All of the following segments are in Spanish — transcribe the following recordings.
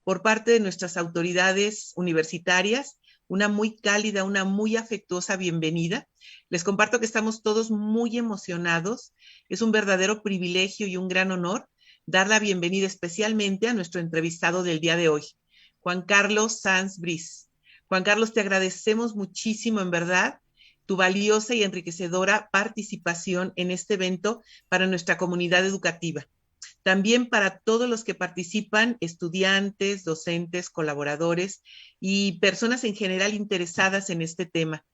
por parte de nuestras autoridades universitarias, una muy cálida, una muy afectuosa bienvenida. Les comparto que estamos todos muy emocionados. Es un verdadero privilegio y un gran honor dar la bienvenida especialmente a nuestro entrevistado del día de hoy, Juan Carlos Sanz Briz. Juan Carlos, te agradecemos muchísimo, en verdad, tu valiosa y enriquecedora participación en este evento para nuestra comunidad educativa. También para todos los que participan, estudiantes, docentes, colaboradores y personas en general interesadas en este tema.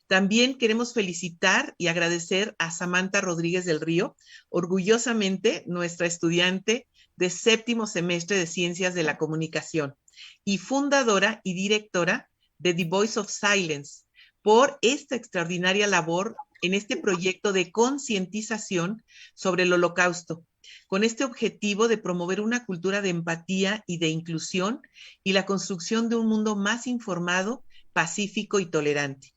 También queremos felicitar y agradecer a Samantha Rodríguez del Río, orgullosamente nuestra estudiante de séptimo semestre de Ciencias de la Comunicación y fundadora y directora de The Voice of Silence, por esta extraordinaria labor en este proyecto de concientización sobre el Holocausto, con este objetivo de promover una cultura de empatía y de inclusión y la construcción de un mundo más informado, pacífico y tolerante.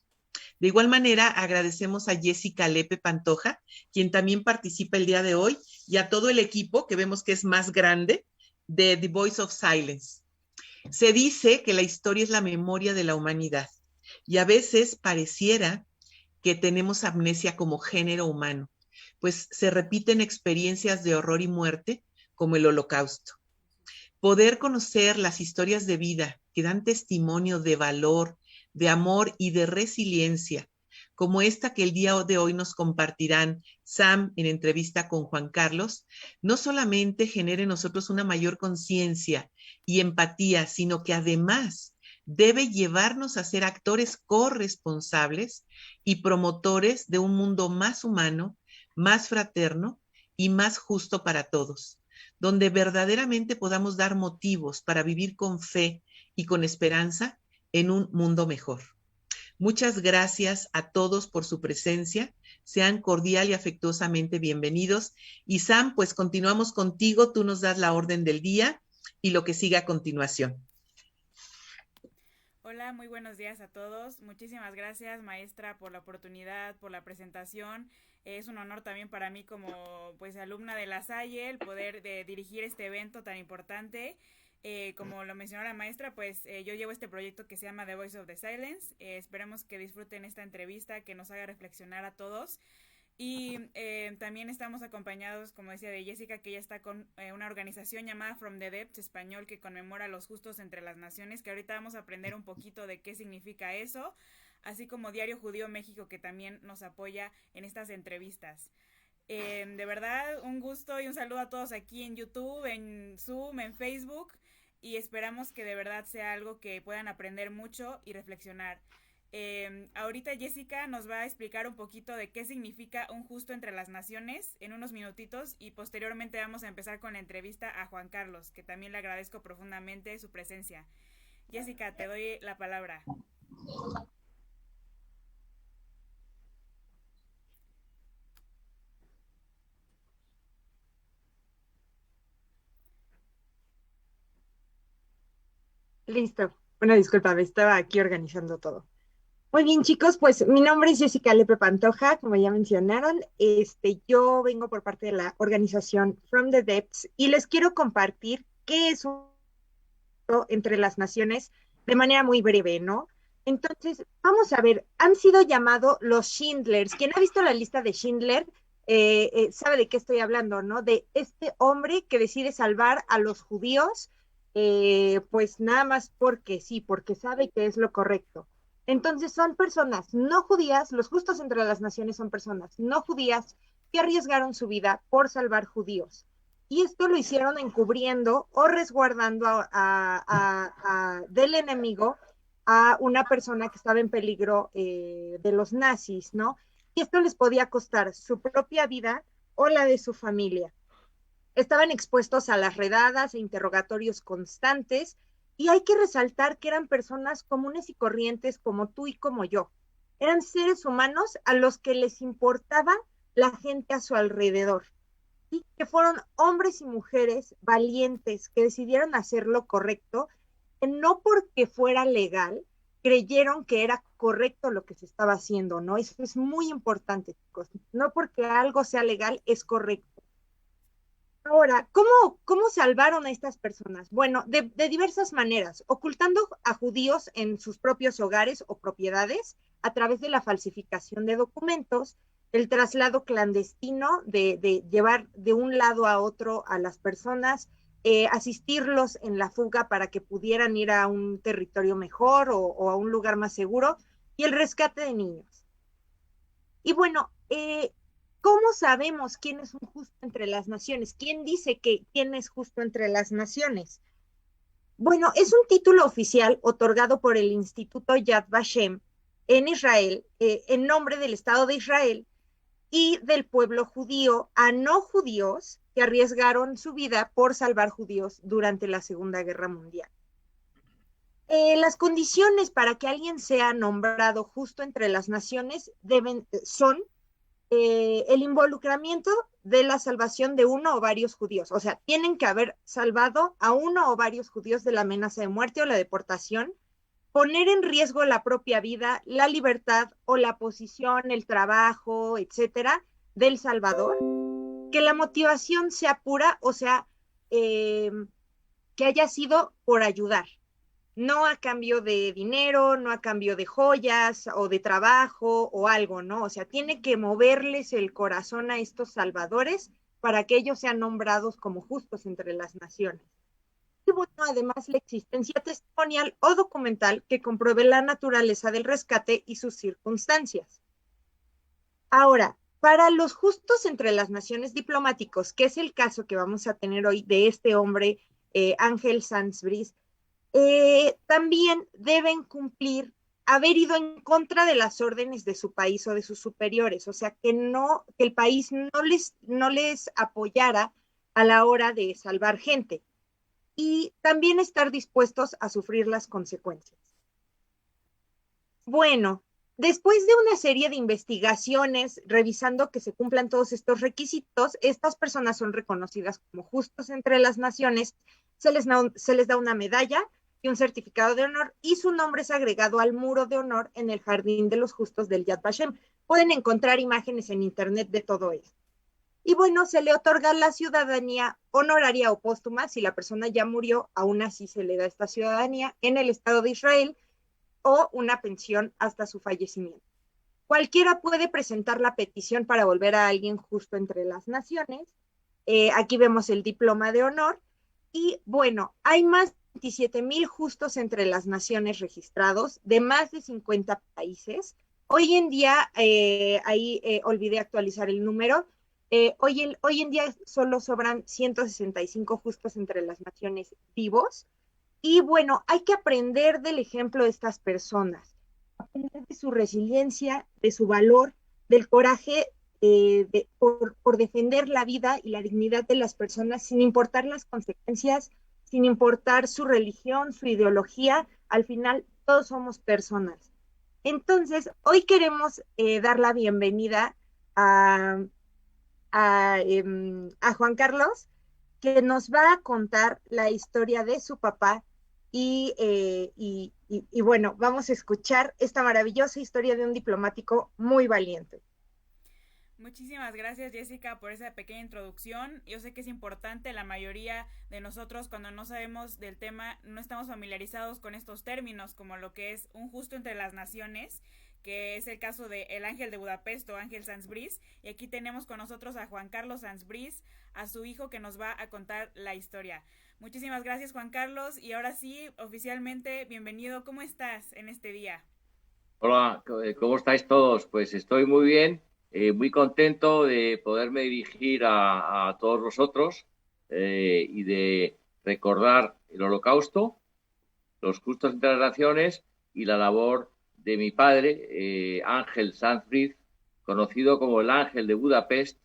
De igual manera, agradecemos a Jessica Lepe Pantoja, quien también participa el día de hoy, y a todo el equipo, que vemos que es más grande, de The Voice of Silence. Se dice que la historia es la memoria de la humanidad, y a veces pareciera que tenemos amnesia como género humano, pues se repiten experiencias de horror y muerte como el Holocausto. Poder conocer las historias de vida que dan testimonio de valor, de amor y de resiliencia, como esta que el día de hoy nos compartirán Sam en entrevista con Juan Carlos, no solamente genera en nosotros una mayor conciencia y empatía, sino que además debe llevarnos a ser actores corresponsables y promotores de un mundo más humano, más fraterno y más justo para todos, donde verdaderamente podamos dar motivos para vivir con fe y con esperanza en un mundo mejor. Muchas gracias a todos por su presencia. Sean cordial y afectuosamente bienvenidos. Y Sam, pues continuamos contigo. Tú nos das la orden del día y lo que sigue a continuación. Hola, muy buenos días a todos. Muchísimas gracias, maestra, por la oportunidad, por la presentación. Es un honor también para mí como pues alumna de La Salle el poder dirigir este evento tan importante. Como lo mencionó la maestra, pues yo llevo este proyecto que se llama The Voice of the Silence. Esperemos que disfruten esta entrevista, que nos haga reflexionar a todos. Y también estamos acompañados, como decía, de Jessica, que ella está con una organización llamada From the Depths español, que conmemora los justos entre las naciones, que ahorita vamos a aprender un poquito de qué significa eso, así como Diario Judío México, que también nos apoya en estas entrevistas. De verdad, un gusto y un saludo a todos aquí en YouTube, en Zoom, en Facebook, y esperamos que de verdad sea algo que puedan aprender mucho y reflexionar. Ahorita Jessica nos va a explicar un poquito de qué significa un justo entre las naciones en unos minutitos, y posteriormente vamos a empezar con la entrevista a Juan Carlos, que también le agradezco profundamente su presencia. Jessica, te doy la palabra. Listo. Una disculpa, me estaba aquí organizando todo. Muy bien, chicos, pues mi nombre es Jessica Lepe Pantoja, como ya mencionaron. Yo vengo por parte de la organización From the Depths y les quiero compartir qué es un entre las naciones de manera muy breve, ¿no? Entonces, vamos a ver, han sido llamados los Schindlers. Quien ha visto la lista de Schindler sabe de qué estoy hablando, ¿no? De este hombre que decide salvar a los judíos, pues nada más porque sí, porque sabe que es lo correcto. Entonces son personas no judías, los justos entre las naciones son personas no judías que arriesgaron su vida por salvar judíos. Y esto lo hicieron encubriendo o resguardando del enemigo a una persona que estaba en peligro de los nazis, ¿no? Y esto les podía costar su propia vida o la de su familia. Estaban expuestos a las redadas e interrogatorios constantes, y hay que resaltar que eran personas comunes y corrientes como tú y como yo. Eran seres humanos a los que les importaba la gente a su alrededor, y que fueron hombres y mujeres valientes que decidieron hacer lo correcto, que no porque fuera legal creyeron que era correcto lo que se estaba haciendo, ¿no? Eso es muy importante, chicos. No porque algo sea legal es correcto. Ahora, ¿cómo salvaron a estas personas? Bueno, de diversas maneras, ocultando a judíos en sus propios hogares o propiedades a través de la falsificación de documentos, el traslado clandestino de llevar de un lado a otro a las personas, asistirlos en la fuga para que pudieran ir a un territorio mejor o a un lugar más seguro, y el rescate de niños. Y bueno, ¿cómo sabemos quién es un justo entre las naciones? ¿Quién dice que quién es justo entre las naciones? Bueno, es un título oficial otorgado por el Instituto Yad Vashem en Israel, en nombre del Estado de Israel y del pueblo judío a no judíos que arriesgaron su vida por salvar judíos durante la Segunda Guerra Mundial. Las condiciones para que alguien sea nombrado justo entre las naciones son el involucramiento de la salvación de uno o varios judíos. O sea, tienen que haber salvado a uno o varios judíos de la amenaza de muerte o la deportación, poner en riesgo la propia vida, la libertad o la posición, el trabajo, etcétera, del Salvador, que la motivación sea pura, o sea, que haya sido por ayudar, no a cambio de dinero, no a cambio de joyas o de trabajo o algo, ¿no? O sea, tiene que moverles el corazón a estos salvadores para que ellos sean nombrados como justos entre las naciones. Y bueno, además la existencia testimonial o documental que compruebe la naturaleza del rescate y sus circunstancias. Ahora, para los justos entre las naciones diplomáticos, que es el caso que vamos a tener hoy de este hombre, Ángel Sanz Briz, también deben cumplir, haber ido en contra de las órdenes de su país o de sus superiores, o sea, que el país no les apoyara a la hora de salvar gente, y también estar dispuestos a sufrir las consecuencias. Bueno, después de una serie de investigaciones, revisando que se cumplan todos estos requisitos, estas personas son reconocidas como justos entre las naciones, se les da una medalla y un certificado de honor, y su nombre es agregado al muro de honor en el Jardín de los Justos del Yad Vashem. Pueden encontrar imágenes en internet de todo esto. Y bueno, se le otorga la ciudadanía honoraria o póstuma. Si la persona ya murió, aún así se le da esta ciudadanía en el Estado de Israel, o una pensión hasta su fallecimiento. Cualquiera puede presentar la petición para volver a alguien justo entre las naciones. Aquí vemos el diploma de honor. Y bueno, hay más de 27,000 justos entre las naciones registrados de más de 50 países. Hoy en día, olvidé actualizar el número, hoy en día solo sobran 165 justos entre las naciones vivos. Y bueno, hay que aprender del ejemplo de estas personas, aprender de su resiliencia, de su valor, del coraje por defender la vida y la dignidad de las personas sin importar las consecuencias, sin importar su religión, su ideología. Al final, todos somos personas. Entonces, hoy queremos dar la bienvenida a Juan Carlos, que nos va a contar la historia de su papá. Y bueno, vamos a escuchar esta maravillosa historia de un diplomático muy valiente. Muchísimas gracias, Jessica, por esa pequeña introducción. Yo sé que es importante, la mayoría de nosotros cuando no sabemos del tema no estamos familiarizados con estos términos, como lo que es un justo entre las naciones, que es el caso de el Ángel de Budapest o Ángel Sanz Briz. Y aquí tenemos con nosotros a Juan Carlos Sanz Briz, a su hijo, que nos va a contar la historia. Muchísimas gracias, Juan Carlos, y ahora sí, oficialmente, bienvenido. ¿Cómo estás en este día? Hola, ¿cómo estáis todos? Pues estoy muy bien, muy contento de poderme dirigir a todos vosotros y de recordar el Holocausto, los justos entre las naciones y la labor de mi padre, Ángel Sanz Briz, conocido como el Ángel de Budapest,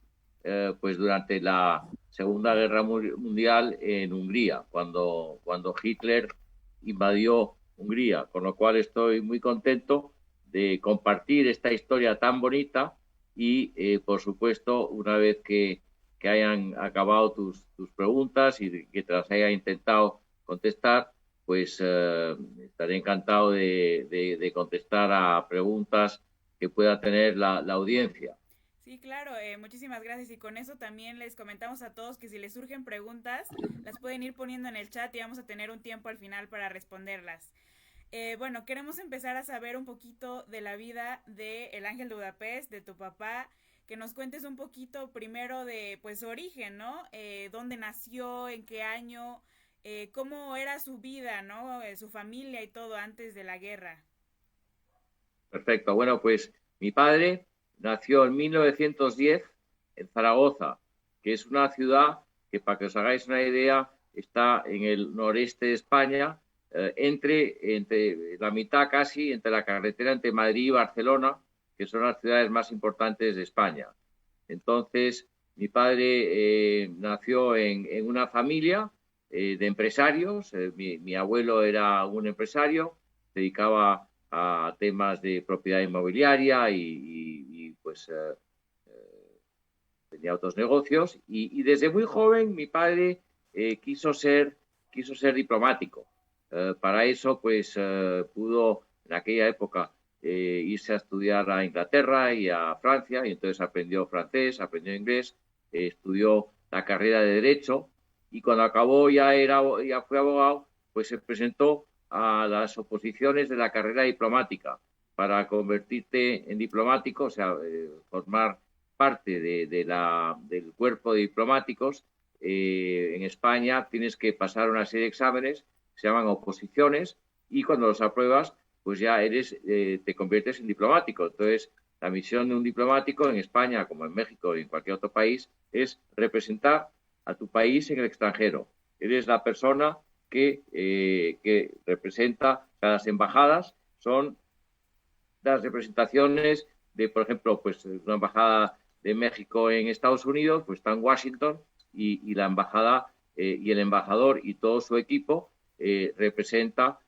pues durante la Segunda Guerra Mundial en Hungría, cuando Hitler invadió Hungría, con lo cual estoy muy contento de compartir esta historia tan bonita y, por supuesto, una vez que hayan acabado tus preguntas y que te las haya intentado contestar, pues estaré encantado de contestar a preguntas que pueda tener la audiencia. Sí, claro, muchísimas gracias. Y con eso también les comentamos a todos que si les surgen preguntas, las pueden ir poniendo en el chat y vamos a tener un tiempo al final para responderlas. Bueno, queremos empezar a saber un poquito de la vida de El Ángel de Budapest, de tu papá, que nos cuentes un poquito primero de pues su origen, ¿no? ¿Dónde nació, en qué año, cómo era su vida, ¿no? Su familia y todo antes de la guerra. Perfecto. Bueno, pues mi padre nació en 1910 en Zaragoza, que es una ciudad que, para que os hagáis una idea, está en el noreste de España, entre la mitad casi, entre la carretera entre Madrid y Barcelona, que son las ciudades más importantes de España. Entonces, mi padre nació en una familia de empresarios. Mi abuelo era un empresario, se dedicaba a temas de propiedad inmobiliaria y pues tenía otros negocios. Y desde muy joven mi padre quiso ser diplomático. Para eso, pues pudo en aquella época irse a estudiar a Inglaterra y a Francia, y entonces aprendió francés, aprendió inglés, estudió la carrera de Derecho, y cuando acabó ya fue abogado, pues se presentó a las oposiciones de la carrera diplomática para convertirte en diplomático, o sea, formar parte del cuerpo de diplomáticos. En España tienes que pasar una serie de exámenes, se llaman oposiciones, y cuando los apruebas, pues ya te conviertes en diplomático. Entonces, la misión de un diplomático en España, como en México y en cualquier otro país, es representar a tu país en el extranjero. Eres la persona que representa. Las embajadas son las representaciones de, por ejemplo, pues una embajada de México en Estados Unidos, pues está en Washington, y la embajada y el embajador y todo su equipo representa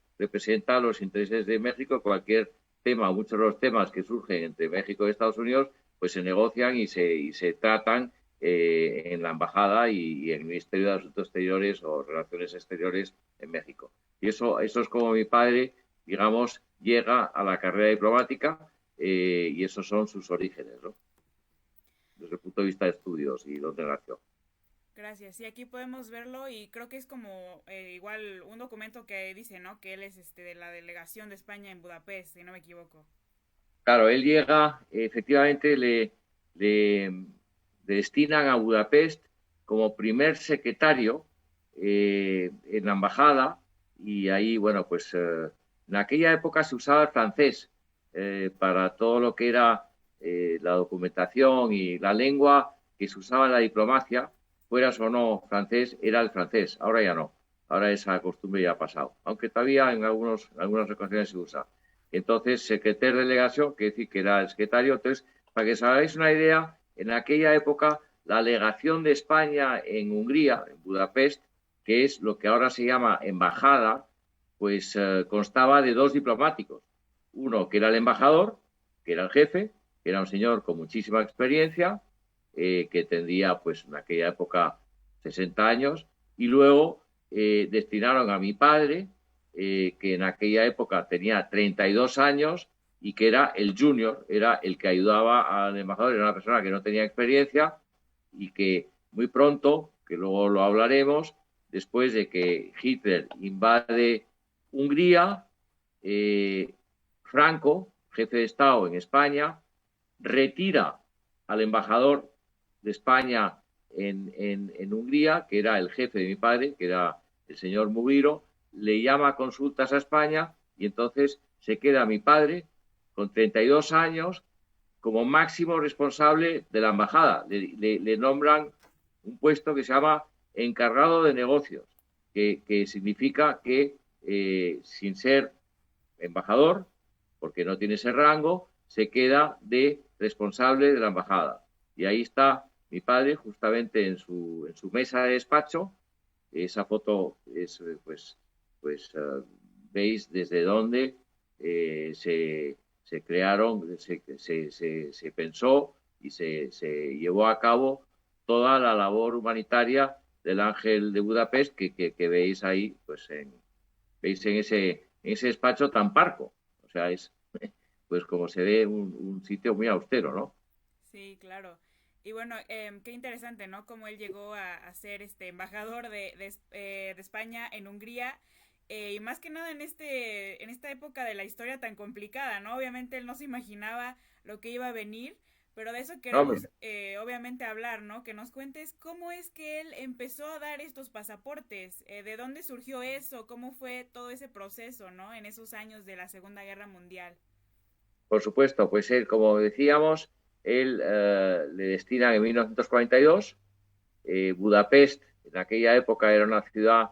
los intereses de México. Cualquier tema, muchos de los temas que surgen entre México y Estados Unidos, pues se negocian y se tratan en la embajada y en el Ministerio de Asuntos Exteriores o Relaciones Exteriores en México. Y eso es como mi padre, digamos, llega a la carrera diplomática, y esos son sus orígenes, ¿no? Desde el punto de vista de estudios y donde nació. Gracias. Sí, aquí podemos verlo y creo que es como igual un documento que dice, ¿no? Que él es de la delegación de España en Budapest, si no me equivoco. Claro, él llega, efectivamente le destinan a Budapest como primer secretario en la embajada, y ahí, bueno, pues en aquella época se usaba el francés para todo lo que era la documentación, y la lengua que se usaba en la diplomacia, fueras o no francés, era el francés. Ahora ya no. Ahora esa costumbre ya ha pasado. Aunque todavía en algunas ocasiones se usa. Entonces, secretario de delegación, que decir que era el secretario. Entonces, para que os hagáis una idea, en aquella época, la legación de España en Hungría, en Budapest, que es lo que ahora se llama embajada, pues constaba de 2 diplomáticos. Uno que era el embajador, que era el jefe, que era un señor con muchísima experiencia, que tendría, pues, en aquella época 60 años, y luego destinaron a mi padre, que en aquella época tenía 32 años y que era el junior, era el que ayudaba al embajador, era una persona que no tenía experiencia, y que muy pronto, que luego lo hablaremos, después de que Hitler invade Hungría, Franco, jefe de Estado en España, retira al embajador de España en Hungría, que era el jefe de mi padre, que era el señor Mugiro, le llama a consultas a España, y entonces se queda mi padre con 32 años como máximo responsable de la embajada. Le nombran un puesto que se llama encargado de negocios, que significa que sin ser embajador, porque no tiene ese rango, se queda de responsable de la embajada. Y ahí está mi padre, justamente en su mesa de despacho. Esa foto es, pues veis desde dónde se crearon, se pensó y se llevó a cabo toda la labor humanitaria del Ángel de Budapest, que veis ahí, pues veis en ese despacho tan parco. O sea, es, pues como se ve, un sitio muy austero, ¿no? Sí, claro. Y bueno, qué interesante, ¿no? Cómo él llegó a ser embajador de España en Hungría. Y más que nada en esta época de la historia tan complicada, ¿no? Obviamente él no se imaginaba lo que iba a venir, pero de eso Hombre, queremos obviamente hablar, ¿no? Que nos cuentes cómo es que él empezó a dar estos pasaportes, de dónde surgió eso, cómo fue todo ese proceso, ¿no? En esos años de la Segunda Guerra Mundial. por supuesto, pues él, como decíamos, él le destinan en 1942. Budapest en aquella época era una ciudad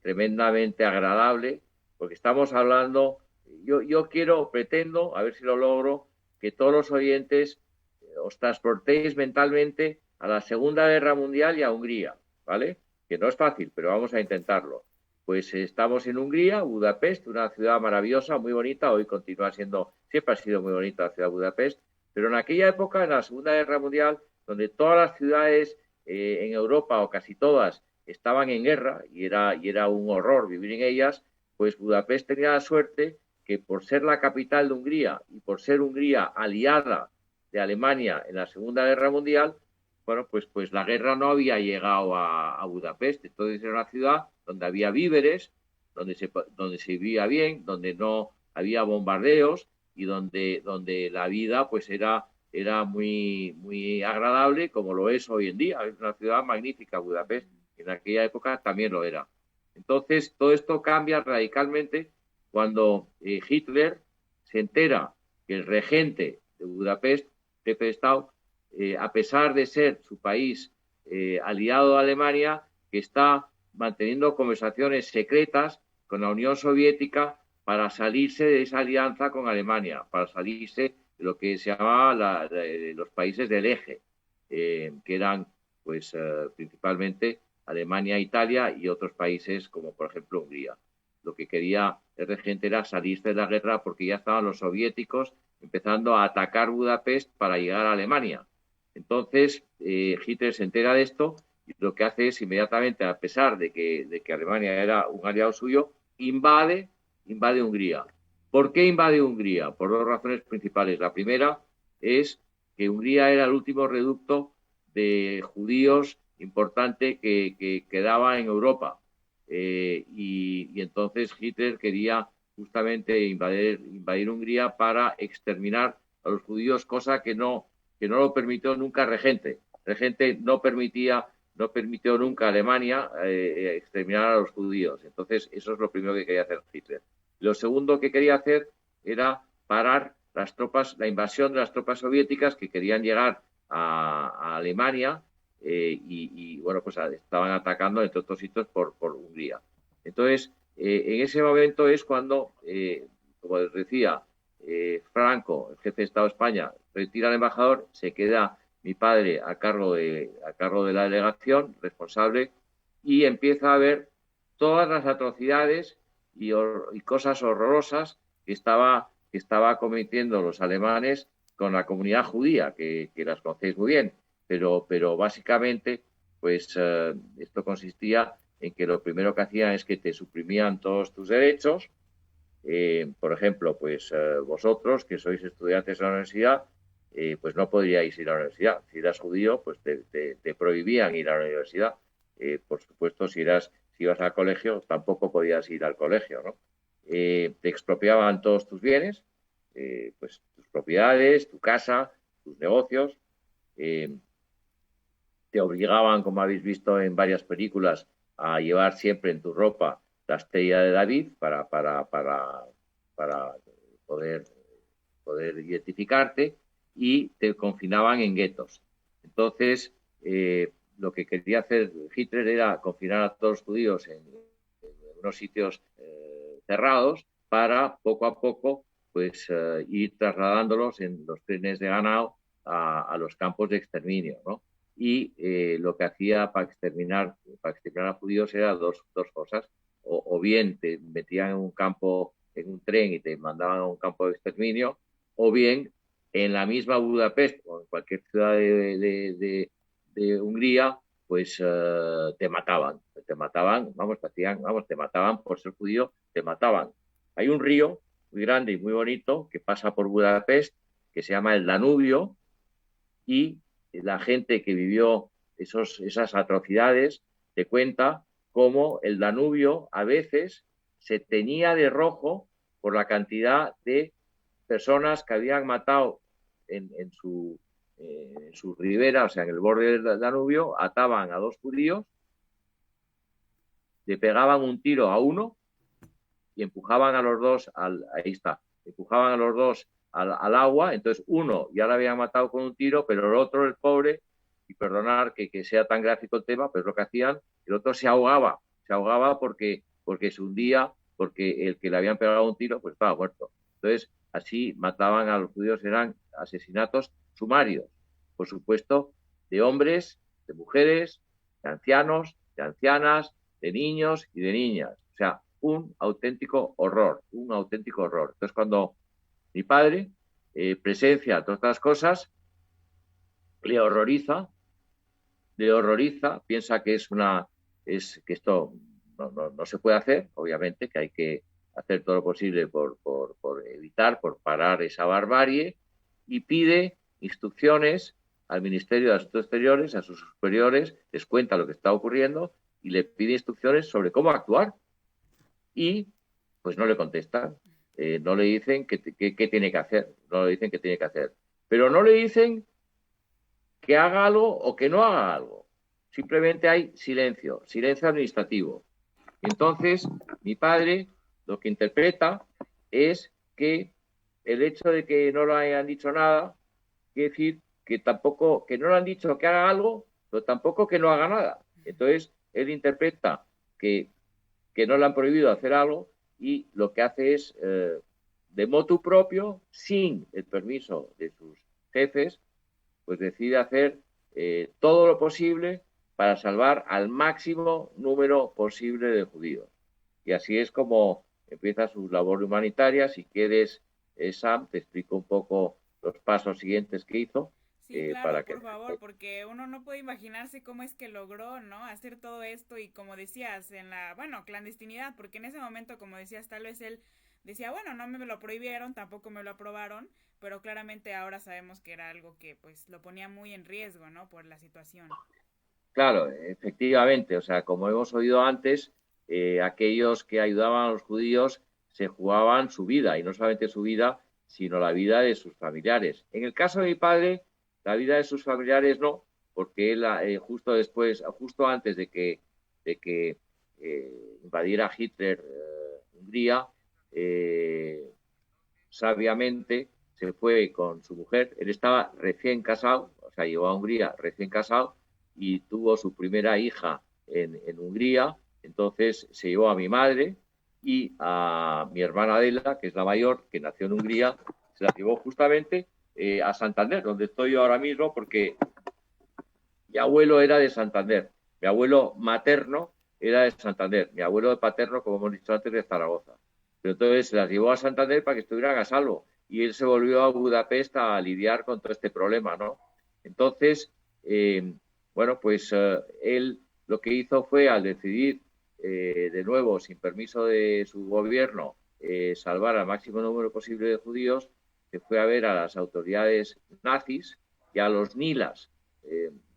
tremendamente agradable, porque estamos hablando, yo pretendo, a ver si lo logro, que todos los oyentes os transportéis mentalmente a la Segunda Guerra Mundial y a Hungría, ¿vale? Que no es fácil, pero vamos a intentarlo. Pues estamos en Hungría, Budapest, una ciudad maravillosa, muy bonita, hoy continúa siendo, siempre ha sido muy bonita la ciudad de Budapest, pero en aquella época, en la Segunda Guerra Mundial, donde todas las ciudades en Europa, o casi todas, estaban en guerra y era un horror vivir en ellas, pues Budapest tenía la suerte que por ser la capital de Hungría y por ser Hungría aliada de Alemania en la Segunda Guerra Mundial, bueno, pues la guerra no había llegado a Budapest. Entonces era una ciudad donde había víveres, donde se vivía bien, donde no había bombardeos y donde la vida pues era muy, muy agradable, como lo es hoy en día. Es una ciudad magnífica, Budapest. En aquella época también lo era. Entonces, todo esto cambia radicalmente cuando Hitler se entera que el regente de Budapest, jefe de Estado, a pesar de ser su país aliado a Alemania, que está manteniendo conversaciones secretas con la Unión Soviética para salirse de esa alianza con Alemania, para salirse de lo que se llamaba los países del eje, que eran pues principalmente Alemania, Italia y otros países como por ejemplo Hungría. Lo que quería el regente era salirse de la guerra porque ya estaban los soviéticos empezando a atacar Budapest para llegar a Alemania. Entonces Hitler se entera de esto y lo que hace es inmediatamente, a pesar de que Alemania era un aliado suyo, invade Hungría. ¿Por qué invade Hungría? Por dos razones principales. La primera es que Hungría era el último reducto de judíos importante que quedaba en Europa. Y entonces Hitler quería justamente invadir Hungría para exterminar a los judíos, cosa que no lo permitió nunca Regente. Regente no permitió nunca a Alemania exterminar a los judíos. Entonces, eso es lo primero que quería hacer Hitler. Lo segundo que quería hacer era parar la invasión de las tropas soviéticas que querían llegar a Alemania y bueno, pues estaban atacando, entre otros sitios, por Hungría. Entonces, en ese momento es cuando, como les decía, Franco, el jefe de Estado de España, retira al embajador, se queda mi padre a cargo de la delegación, responsable, y empieza a ver todas las atrocidades y cosas horrorosas que estaba cometiendo los alemanes con la comunidad judía, que las conocéis muy bien, pero básicamente pues esto consistía en que lo primero que hacían es que te suprimían todos tus derechos. Por ejemplo, pues vosotros que sois estudiantes de la universidad, pues no podríais ir a la universidad. Si eras judío, pues te prohibían ir a la universidad. Por supuesto, si ibas al colegio, tampoco podías ir al colegio, ¿no? Te expropiaban todos tus bienes, pues tus propiedades, tu casa, tus negocios. Te obligaban, como habéis visto en varias películas, a llevar siempre en tu ropa la estrella de David para poder identificarte, y te confinaban en guetos. Entonces, lo que quería hacer Hitler era confinar a todos los judíos en unos sitios cerrados para poco a poco pues ir trasladándolos en los trenes de ganado a los campos de exterminio, ¿no? Y lo que hacía para exterminar a judíos era dos cosas. O bien te metían en un campo, en un tren, y te mandaban a un campo de exterminio, o bien en la misma Budapest o en cualquier ciudad de Hungría, pues te mataban, te mataban por ser judío, te mataban. Hay un río muy grande y muy bonito que pasa por Budapest, que se llama el Danubio, y la gente que vivió esas atrocidades te cuenta cómo el Danubio a veces se teñía de rojo por la cantidad de personas que habían matado en su ribera, o sea, en el borde del Danubio, ataban a 2 judíos, le pegaban un tiro a uno y empujaban a los dos empujaban a los dos al agua. Entonces uno ya lo habían matado con un tiro, pero el otro, el pobre, y perdonar que sea tan gráfico el tema, pero es lo que hacían, el otro se ahogaba porque se hundía, porque el que le habían pegado un tiro pues estaba muerto. Entonces así mataban a los judíos, eran asesinatos sumarios, por supuesto, de hombres, de mujeres, de ancianos, de ancianas, de niños y de niñas. O sea, un auténtico horror. Entonces, cuando mi padre presencia todas estas cosas, le horroriza, piensa que que esto no se puede hacer, obviamente, que hay que hacer todo lo posible por evitar, por parar esa barbarie, y pide instrucciones al Ministerio de Asuntos Exteriores, a sus superiores, les cuenta lo que está ocurriendo y le pide instrucciones sobre cómo actuar. Y pues no le contestan, no le dicen qué tiene que hacer, pero no le dicen que haga algo o que no haga algo. Simplemente hay silencio administrativo. Entonces, mi padre lo que interpreta es que el hecho de que no le hayan dicho nada quiere decir que no le han dicho que haga algo, pero tampoco que no haga nada. Entonces, él interpreta que no le han prohibido hacer algo y lo que hace es, de motu propio, sin el permiso de sus jefes, pues decide hacer todo lo posible para salvar al máximo número posible de judíos. Y así es como empieza su labor humanitaria. Si quieres, Sam, te explico un poco los pasos siguientes que hizo. Sí, claro, por favor, porque uno no puede imaginarse cómo es que logró, ¿no?, hacer todo esto y, como decías, en la, clandestinidad, porque en ese momento, como decías, tal vez él decía, bueno, no me lo prohibieron, tampoco me lo aprobaron, pero claramente ahora sabemos que era algo que, pues, lo ponía muy en riesgo, ¿no?, por la situación. Claro, efectivamente, o sea, como hemos oído antes, aquellos que ayudaban a los judíos se jugaban su vida, y no solamente su vida, sino la vida de sus familiares. En el caso de mi padre, la vida de sus familiares no, porque él justo antes de que invadiera Hitler Hungría, sabiamente se fue con su mujer. Él estaba recién casado, o sea, llegó a Hungría recién casado y tuvo su primera hija en Hungría. Entonces se llevó a mi madre y a mi hermana Adela, que es la mayor, que nació en Hungría, se la llevó justamente a Santander, donde estoy yo ahora mismo, porque mi abuelo era de Santander, mi abuelo materno era de Santander, mi abuelo paterno, como hemos dicho antes, de Zaragoza. Pero entonces se las llevó a Santander para que estuvieran a salvo, y él se volvió a Budapest a lidiar con todo este problema, ¿no? Entonces, él lo que hizo fue, al decidir de nuevo, sin permiso de su gobierno, salvar al máximo número posible de judíos, se fue a ver a las autoridades nazis y a los Nilas.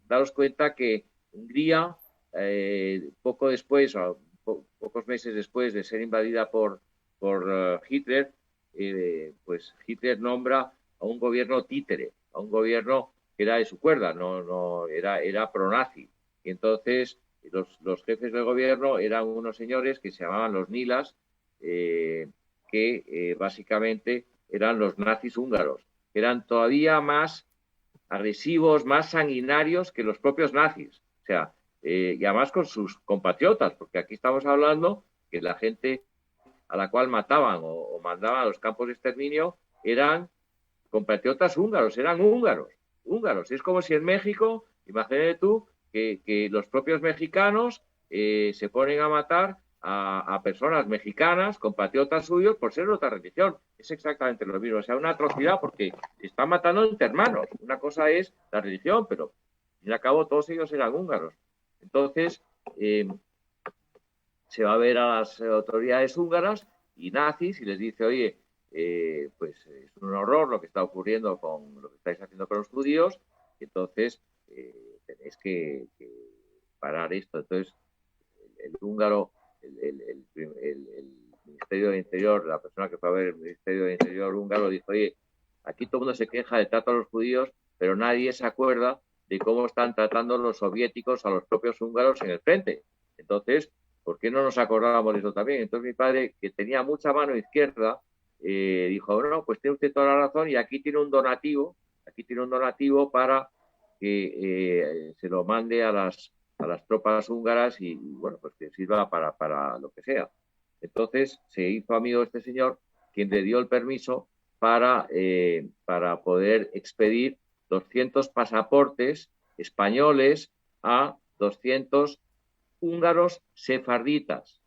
Daros cuenta que Hungría, poco después, pocos meses después de ser invadida por Hitler, pues Hitler nombra a un gobierno títere, a un gobierno que era de su cuerda, no era pro-nazi. Y entonces los jefes del gobierno eran unos señores que se llamaban los Nilas, que básicamente eran los nazis húngaros, que eran todavía más agresivos, más sanguinarios que los propios nazis. O sea, y además con sus compatriotas, porque aquí estamos hablando que la gente a la cual mataban o mandaban a los campos de exterminio eran compatriotas húngaros, eran húngaros. Es como si en México, imagínate tú, que los propios mexicanos se ponen a matar a personas mexicanas, compatriotas suyos, por ser de otra religión. Es exactamente lo mismo. O sea, una atrocidad, porque se están matando entre hermanos. Una cosa es la religión, pero al fin y al cabo todos ellos eran húngaros. Entonces, se va a ver a las autoridades húngaras y nazis y les dice, oye, pues es un horror lo que está ocurriendo con lo que estáis haciendo con los judíos, Entonces, tenéis que parar esto. Entonces, el húngaro, el Ministerio de Interior, la persona que fue a ver el Ministerio de Interior húngaro dijo, oye, aquí todo el mundo se queja del trato a los judíos, pero nadie se acuerda de cómo están tratando los soviéticos a los propios húngaros en el frente. Entonces, ¿por qué no nos acordábamos de eso también? Entonces mi padre, que tenía mucha mano izquierda, dijo, no, pues tiene usted toda la razón y aquí tiene un donativo para que se lo mande a las tropas húngaras y bueno, pues que sirva para lo que sea. Entonces se hizo amigo de este señor, quien le dio el permiso para poder expedir 200 pasaportes españoles a 200 húngaros sefarditas,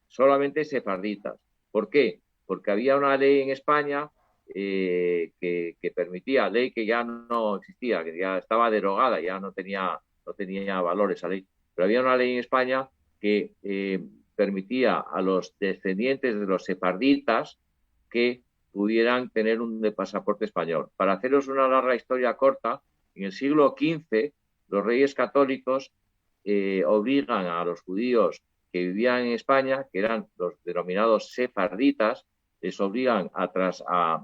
solamente sefarditas. ¿Por qué? Porque había una ley en España que permitía, ley que ya no existía, que ya estaba derogada, ya no tenía valor esa ley, pero había una ley en España que permitía a los descendientes de los sefarditas que pudieran tener un pasaporte español. Para haceros una larga historia corta, en el siglo XV los reyes católicos obligan a los judíos que vivían en España, que eran los denominados sefarditas, les obligan a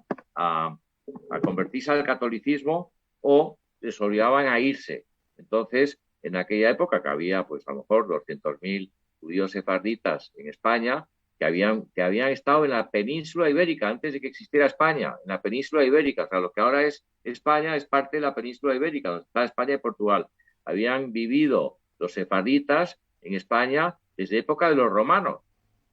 convertirse al catolicismo o les obligaban a irse. Entonces, en aquella época que había, pues a lo mejor 200.000 judíos sefarditas en España, que habían estado en la península ibérica antes de que existiera España, en la península ibérica. O sea, lo que ahora es España es parte de la península ibérica, donde está España y Portugal. Habían vivido los sefarditas en España desde época de los romanos.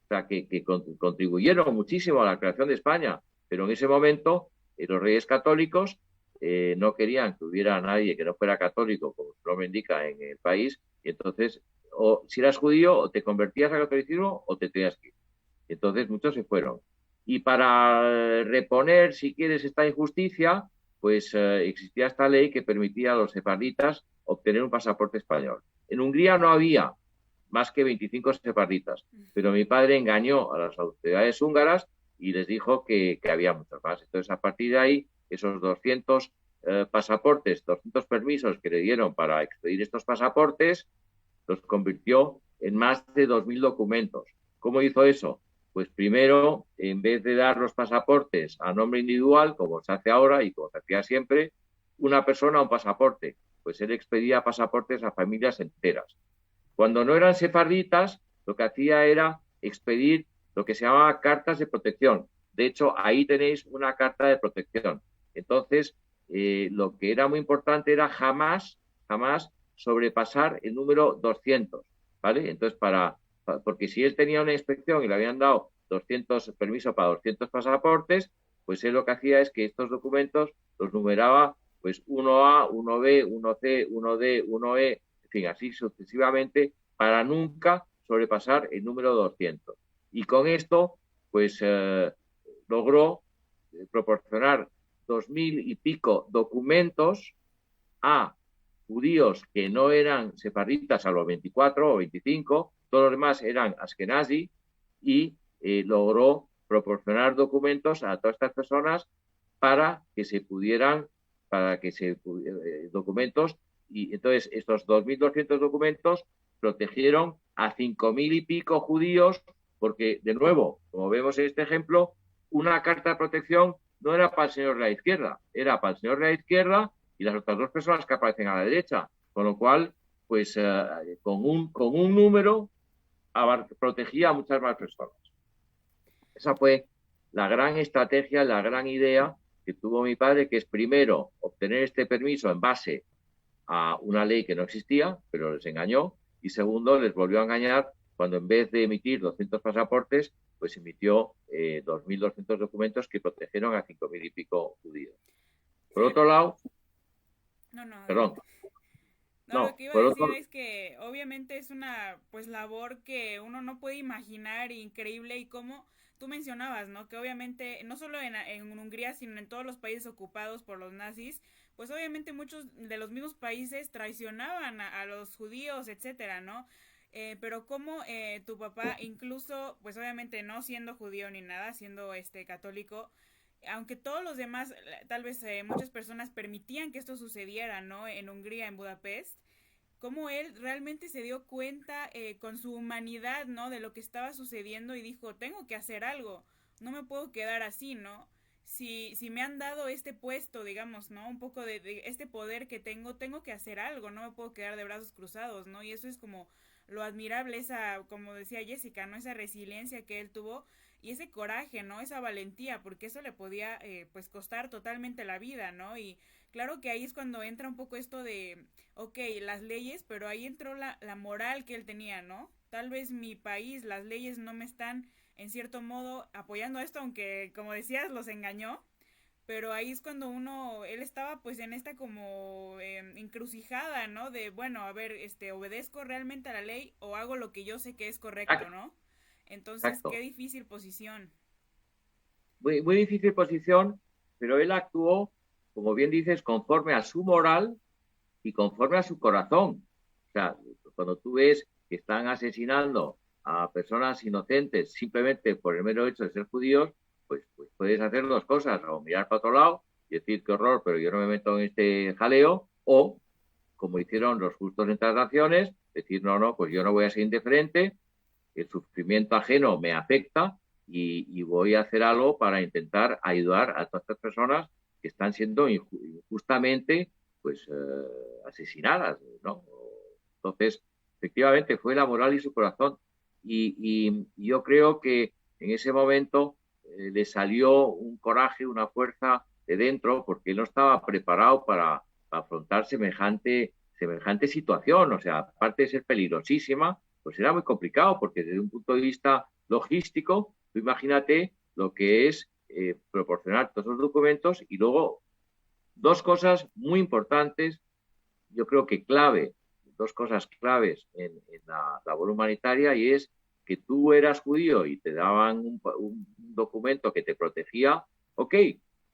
O sea, que contribuyeron muchísimo a la creación de España, pero en ese momento los reyes católicos no querían que hubiera nadie que no fuera católico, como su nombre indica, en el país, y entonces, o si eras judío, o te convertías al catolicismo o te tenías que ir. Entonces muchos se fueron. Y para reponer, si quieres, esta injusticia, pues existía esta ley que permitía a los sefarditas obtener un pasaporte español. En Hungría no había más que 25 sefarditas, pero mi padre engañó a las autoridades húngaras y les dijo que había muchos más. Entonces, a partir de ahí, esos 200 pasaportes, 200 permisos que le dieron para expedir estos pasaportes, los convirtió en más de 2.000 documentos. ¿Cómo hizo eso? Pues primero, en vez de dar los pasaportes a nombre individual, como se hace ahora y como se hacía siempre, una persona un pasaporte, pues él expedía pasaportes a familias enteras. Cuando no eran sefarditas, lo que hacía era expedir lo que se llamaba cartas de protección. De hecho, ahí tenéis una carta de protección. Entonces, lo que era muy importante era jamás sobrepasar el número 200, ¿vale? Entonces, porque si él tenía una inspección y le habían dado 200 permisos para 200 pasaportes, pues él lo que hacía es que estos documentos los numeraba pues 1A, 1B, 1C, 1D, 1E, en fin, así sucesivamente, para nunca sobrepasar el número 200. Y con esto, pues logró proporcionar 2.000 y pico documentos a judíos que no eran sefarditas, a los 24 o 25, todos los demás eran askenazi, y logró proporcionar documentos a todas estas personas para que se documentos, y entonces estos 2.200 documentos protegieron a 5.000 y pico judíos, porque de nuevo, como vemos en este ejemplo, una carta de protección no era para el señor de la izquierda, era para el señor de la izquierda y las otras dos personas que aparecen a la derecha, con lo cual, pues con un número protegía a muchas más personas. Esa fue la gran estrategia, la gran idea que tuvo mi padre, que es primero obtener este permiso en base a una ley que no existía, pero les engañó, y segundo, les volvió a engañar cuando en vez de emitir 200 pasaportes, pues emitió 2.200 documentos que protegieron a 5.000 y pico judíos. Por otro lado, perdón. No, lo que iba a decir es que obviamente es una pues labor que uno no puede imaginar, increíble, y como tú mencionabas, ¿no? Que obviamente no solo en Hungría, sino en todos los países ocupados por los nazis, pues obviamente muchos de los mismos países traicionaban a los judíos, etcétera, ¿no? Pero como tu papá, incluso, pues obviamente no siendo judío ni nada, siendo católico, aunque todos los demás, tal vez muchas personas permitían que esto sucediera, ¿no? En Hungría, en Budapest, cómo él realmente se dio cuenta con su humanidad, ¿no? De lo que estaba sucediendo y dijo, tengo que hacer algo, no me puedo quedar así, ¿no? Si me han dado este puesto, digamos, ¿no? Un poco de este poder que tengo que hacer algo, no me puedo quedar de brazos cruzados, ¿no? Y eso es como lo admirable, esa, como decía Jessica, ¿no? Esa resiliencia que él tuvo y ese coraje, ¿no? Esa valentía, porque eso le podía, pues, costar totalmente la vida, ¿no? Y claro que ahí es cuando entra un poco esto de, ok, las leyes, pero ahí entró la moral que él tenía, ¿no? Tal vez mi país, las leyes no me están, en cierto modo, apoyando esto, aunque, como decías, los engañó, pero ahí es cuando él estaba pues en esta como encrucijada, ¿no? De, bueno, a ver, obedezco realmente a la ley o hago lo que yo sé que es correcto, ¿no? Entonces, Exacto. qué difícil posición. Muy, muy difícil posición, pero él actuó, como bien dices, conforme a su moral y conforme a su corazón. O sea, cuando tú ves que están asesinando a personas inocentes simplemente por el mero hecho de ser judíos, pues puedes hacer dos cosas, o mirar para otro lado y decir qué horror, pero yo no me meto en este jaleo, o, como hicieron los justos entre las naciones, decir, no, pues yo no voy a ser indiferente, el sufrimiento ajeno me afecta y voy a hacer algo para intentar ayudar a todas estas personas que están siendo injustamente pues asesinadas, ¿no? Entonces, efectivamente, fue la moral y su corazón. Y yo creo que en ese momento le salió un coraje, una fuerza de dentro, porque él no estaba preparado para afrontar semejante situación. O sea, aparte de ser peligrosísima, pues era muy complicado, porque desde un punto de vista logístico, tú imagínate lo que es proporcionar todos los documentos y luego dos cosas muy importantes, yo creo que dos cosas claves en la labor humanitaria, y es que tú eras judío y te daban un documento que te protegía, ok,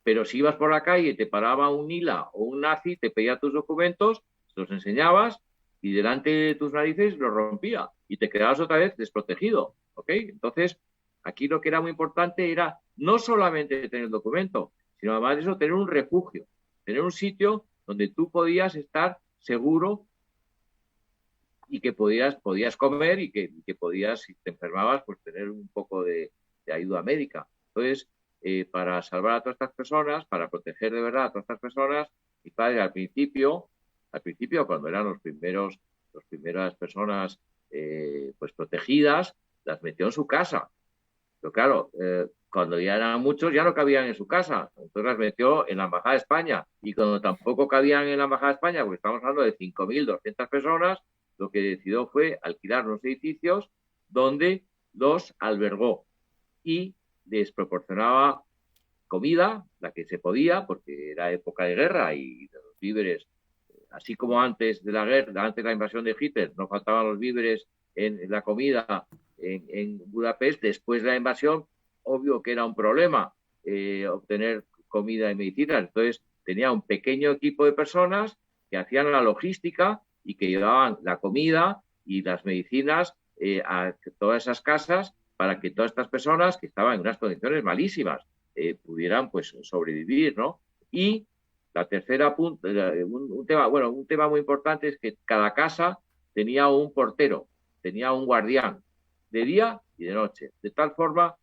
pero si ibas por la calle y te paraba un ILA o un nazi, te pedía tus documentos, los enseñabas y delante de tus narices los rompía y te quedabas otra vez desprotegido, ok. Entonces, aquí lo que era muy importante era no solamente tener el documento, sino además de eso tener un refugio, tener un sitio donde tú podías estar seguro y que podías comer y que podías, si te enfermabas, pues tener un poco de ayuda médica. Entonces, para salvar a todas estas personas, para proteger de verdad a todas estas personas, mi padre al principio, cuando eran las primeras personas pues protegidas, las metió en su casa. Pero claro, cuando ya eran muchos, ya no cabían en su casa. Entonces las metió en la Embajada de España. Y cuando tampoco cabían en la Embajada de España, porque estamos hablando de 5.200 personas, lo que decidió fue alquilar unos edificios donde los albergó y les proporcionaba comida, la que se podía, porque era época de guerra y de los víveres, así como antes de la guerra, antes de la invasión de Hitler, no faltaban los víveres en la comida en Budapest. Después de la invasión, obvio que era un problema obtener comida y medicina. Entonces tenía un pequeño equipo de personas que hacían la logística y que llevaban la comida y las medicinas a todas esas casas para que todas estas personas que estaban en unas condiciones malísimas pudieran pues sobrevivir, ¿no? Y la tercera punto, un tema muy importante es que cada casa tenía un portero, tenía un guardián, de día y de noche. De tal forma,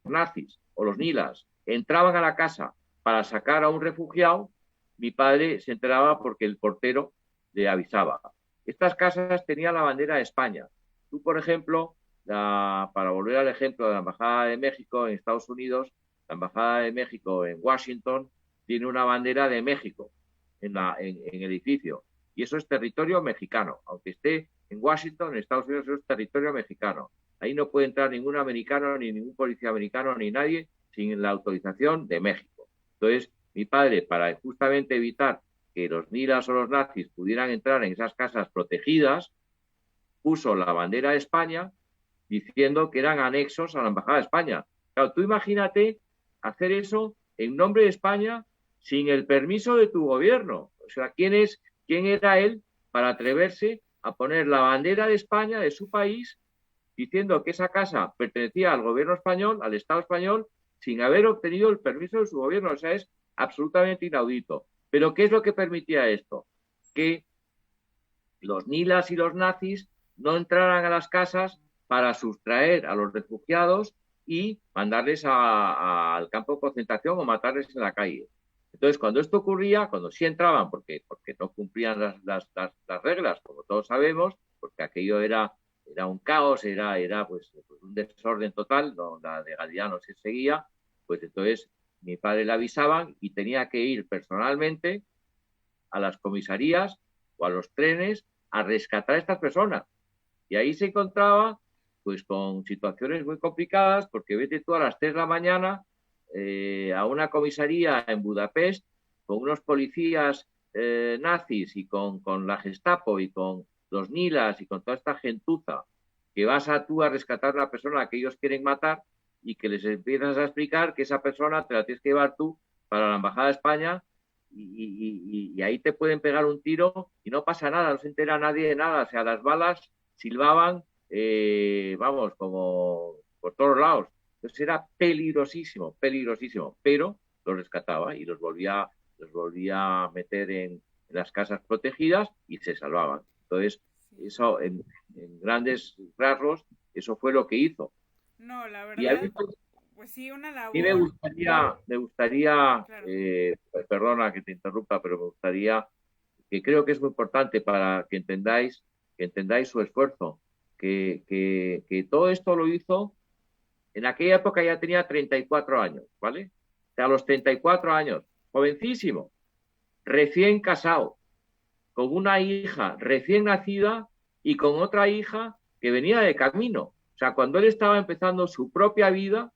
los nazis o los nilas entraban a la casa para sacar a un refugiado, mi padre se enteraba porque el portero le avisaba. Estas casas tenían la bandera de España. Tú, por ejemplo, para volver al ejemplo de la Embajada de México en Estados Unidos, la Embajada de México en Washington tiene una bandera de México en el edificio. Y eso es territorio mexicano. Aunque esté en Washington, en Estados Unidos, eso es territorio mexicano. Ahí no puede entrar ningún americano, ni ningún policía americano, ni nadie, sin la autorización de México. Entonces, mi padre, para justamente evitar que los nilas o los nazis pudieran entrar en esas casas protegidas, puso la bandera de España diciendo que eran anexos a la Embajada de España. Claro, tú imagínate hacer eso en nombre de España sin el permiso de tu gobierno. O sea, ¿quién era él para atreverse a poner la bandera de España, de su país, diciendo que esa casa pertenecía al gobierno español, al Estado español, sin haber obtenido el permiso de su gobierno. O sea, es absolutamente inaudito. Pero ¿qué es lo que permitía esto? Que los nilas y los nazis no entraran a las casas para sustraer a los refugiados y mandarles al campo de concentración o matarles en la calle. Entonces, cuando esto ocurría, cuando sí entraban, porque no cumplían las reglas, como todos sabemos, porque aquello era un caos, era pues un desorden total, no, la legalidad no se seguía, pues entonces mi padre le avisaban y tenía que ir personalmente a las comisarías o a los trenes a rescatar a estas personas. Y ahí se encontraba pues con situaciones muy complicadas, porque vete tú a las 3 de la mañana a una comisaría en Budapest con unos policías nazis y con la Gestapo y con los Nilas y con toda esta gentuza, que vas tú a rescatar a una persona que ellos quieren matar y que les empiezas a explicar que esa persona te la tienes que llevar tú para la Embajada de España y ahí te pueden pegar un tiro y no pasa nada, no se entera nadie de nada. O sea, las balas silbaban, vamos, como por todos lados. Entonces era peligrosísimo, peligrosísimo, pero los rescataba y los volvía a meter en las casas protegidas y se salvaban. Entonces, eso en grandes rasgos, eso fue lo que hizo. No, la Y a mí, verdad, pues sí, una labor. y me gustaría Claro. Perdona que te interrumpa, pero me gustaría, que creo que es muy importante para que entendáis su esfuerzo, que todo esto lo hizo. En aquella época ya tenía 34 años, ¿vale? O sea, a los 34 años, jovencísimo, recién casado, con una hija recién nacida y con otra hija que venía de camino. O sea, cuando él estaba empezando su propia vida,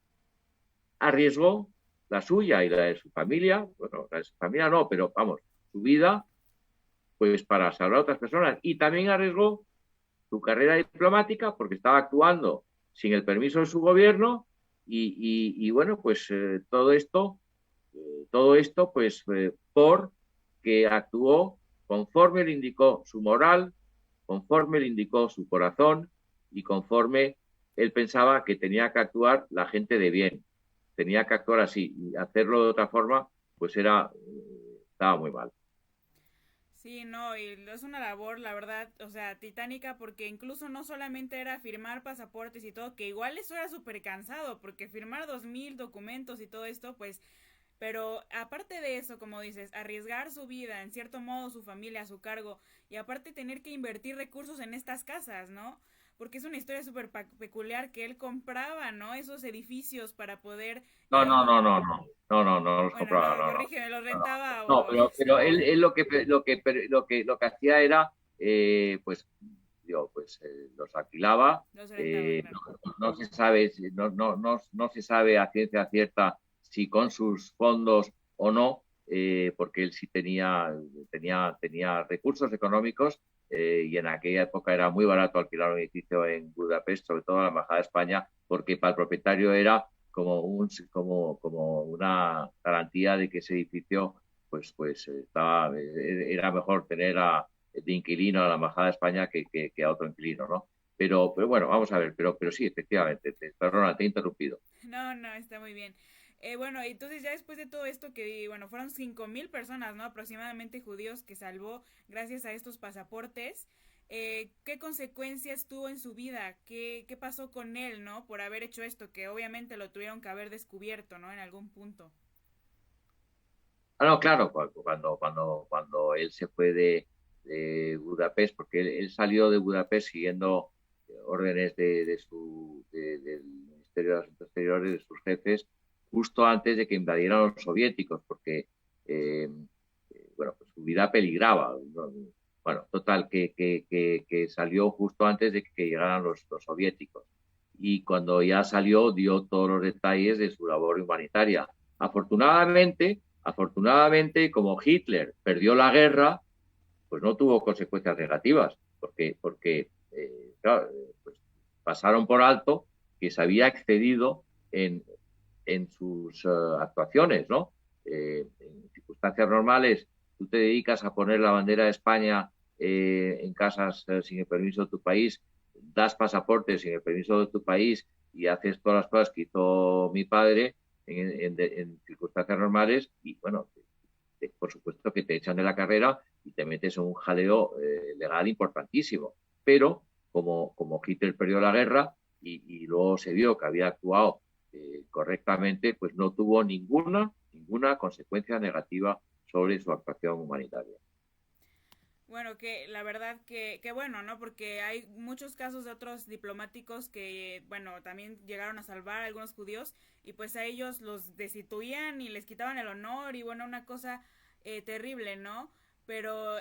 arriesgó la suya y la de su familia, bueno, la de su familia no, pero vamos, su vida, pues para salvar a otras personas. Y también arriesgó su carrera diplomática porque estaba actuando sin el permiso de su gobierno y bueno, pues todo esto, pues porque actuó conforme le indicó su moral, conforme le indicó su corazón y conforme él pensaba que tenía que actuar la gente de bien. Tenía que actuar así y hacerlo de otra forma, pues estaba muy mal. Sí, no, y es una labor, la verdad, o sea, titánica, porque incluso no solamente era firmar pasaportes y todo, que igual eso era súper cansado, porque firmar 2000 documentos y todo esto, pues, pero aparte de eso, como dices, arriesgar su vida, en cierto modo, su familia a su cargo, y aparte tener que invertir recursos en estas casas, ¿no? Porque es una historia súper peculiar que él compraba, ¿no? Esos edificios para poder... No los Bueno, compraba, no, no. corrígeme, los rentaba No, o... pero él lo que hacía era, pues, los alquilaba. Los rentaba, claro. No se sabe, no se sabe a ciencia cierta si con sus fondos o no, porque él sí tenía recursos económicos y en aquella época era muy barato alquilar un edificio en Budapest, sobre todo en la Embajada de España, porque para el propietario era como una garantía de que ese edificio era mejor tener de inquilino a la Embajada de España que a otro inquilino, ¿no? Pero bueno, vamos a ver, pero sí, efectivamente, perdona, te he interrumpido. No, está muy bien. Bueno, entonces ya después de todo esto que, bueno, fueron 5000 personas, ¿no? Aproximadamente judíos que salvó gracias a estos pasaportes. ¿Qué consecuencias tuvo en su vida? ¿Qué pasó con él, ¿no? Por haber hecho esto, que obviamente lo tuvieron que haber descubierto, ¿no? En algún punto. No, claro, cuando él se fue de Budapest, porque él salió de Budapest siguiendo órdenes del Ministerio de Asuntos Exteriores, de sus jefes, justo antes de que invadieran los soviéticos, porque pues su vida peligraba, ¿no? Bueno, total, que salió justo antes de que llegaran los soviéticos. Y cuando ya salió, dio todos los detalles de su labor humanitaria. Afortunadamente, como Hitler perdió la guerra, pues no tuvo consecuencias negativas, porque claro, pues pasaron por alto que se había excedido en sus actuaciones, ¿no? En circunstancias normales, tú te dedicas a poner la bandera de España en casas sin el permiso de tu país, das pasaportes sin el permiso de tu país y haces todas las cosas que hizo mi padre, en circunstancias normales y, bueno, por supuesto que te echan de la carrera y te metes en un jaleo legal importantísimo. Pero como Hitler perdió la guerra y luego se vio que había actuado correctamente, pues no tuvo ninguna consecuencia negativa sobre su actuación humanitaria. Bueno, que la verdad que bueno, ¿no? Porque hay muchos casos de otros diplomáticos que, bueno, también llegaron a salvar a algunos judíos y pues a ellos los destituían y les quitaban el honor y bueno, una cosa terrible, ¿no? Pero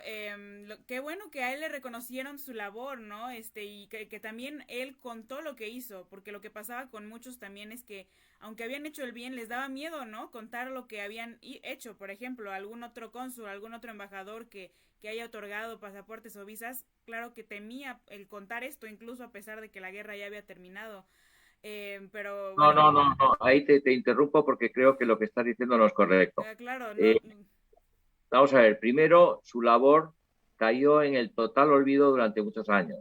qué bueno que a él le reconocieron su labor, ¿no? Y que también él contó lo que hizo, porque lo que pasaba con muchos también es que, aunque habían hecho el bien, les daba miedo, ¿no? Contar lo que habían hecho, por ejemplo, algún otro cónsul, algún otro embajador que haya otorgado pasaportes o visas, claro que temía el contar esto, incluso a pesar de que la guerra ya había terminado. Pero bueno. No, ahí te interrumpo porque creo que lo que estás diciendo no es correcto. Claro, no. Vamos a ver, primero, su labor cayó en el total olvido durante muchos años.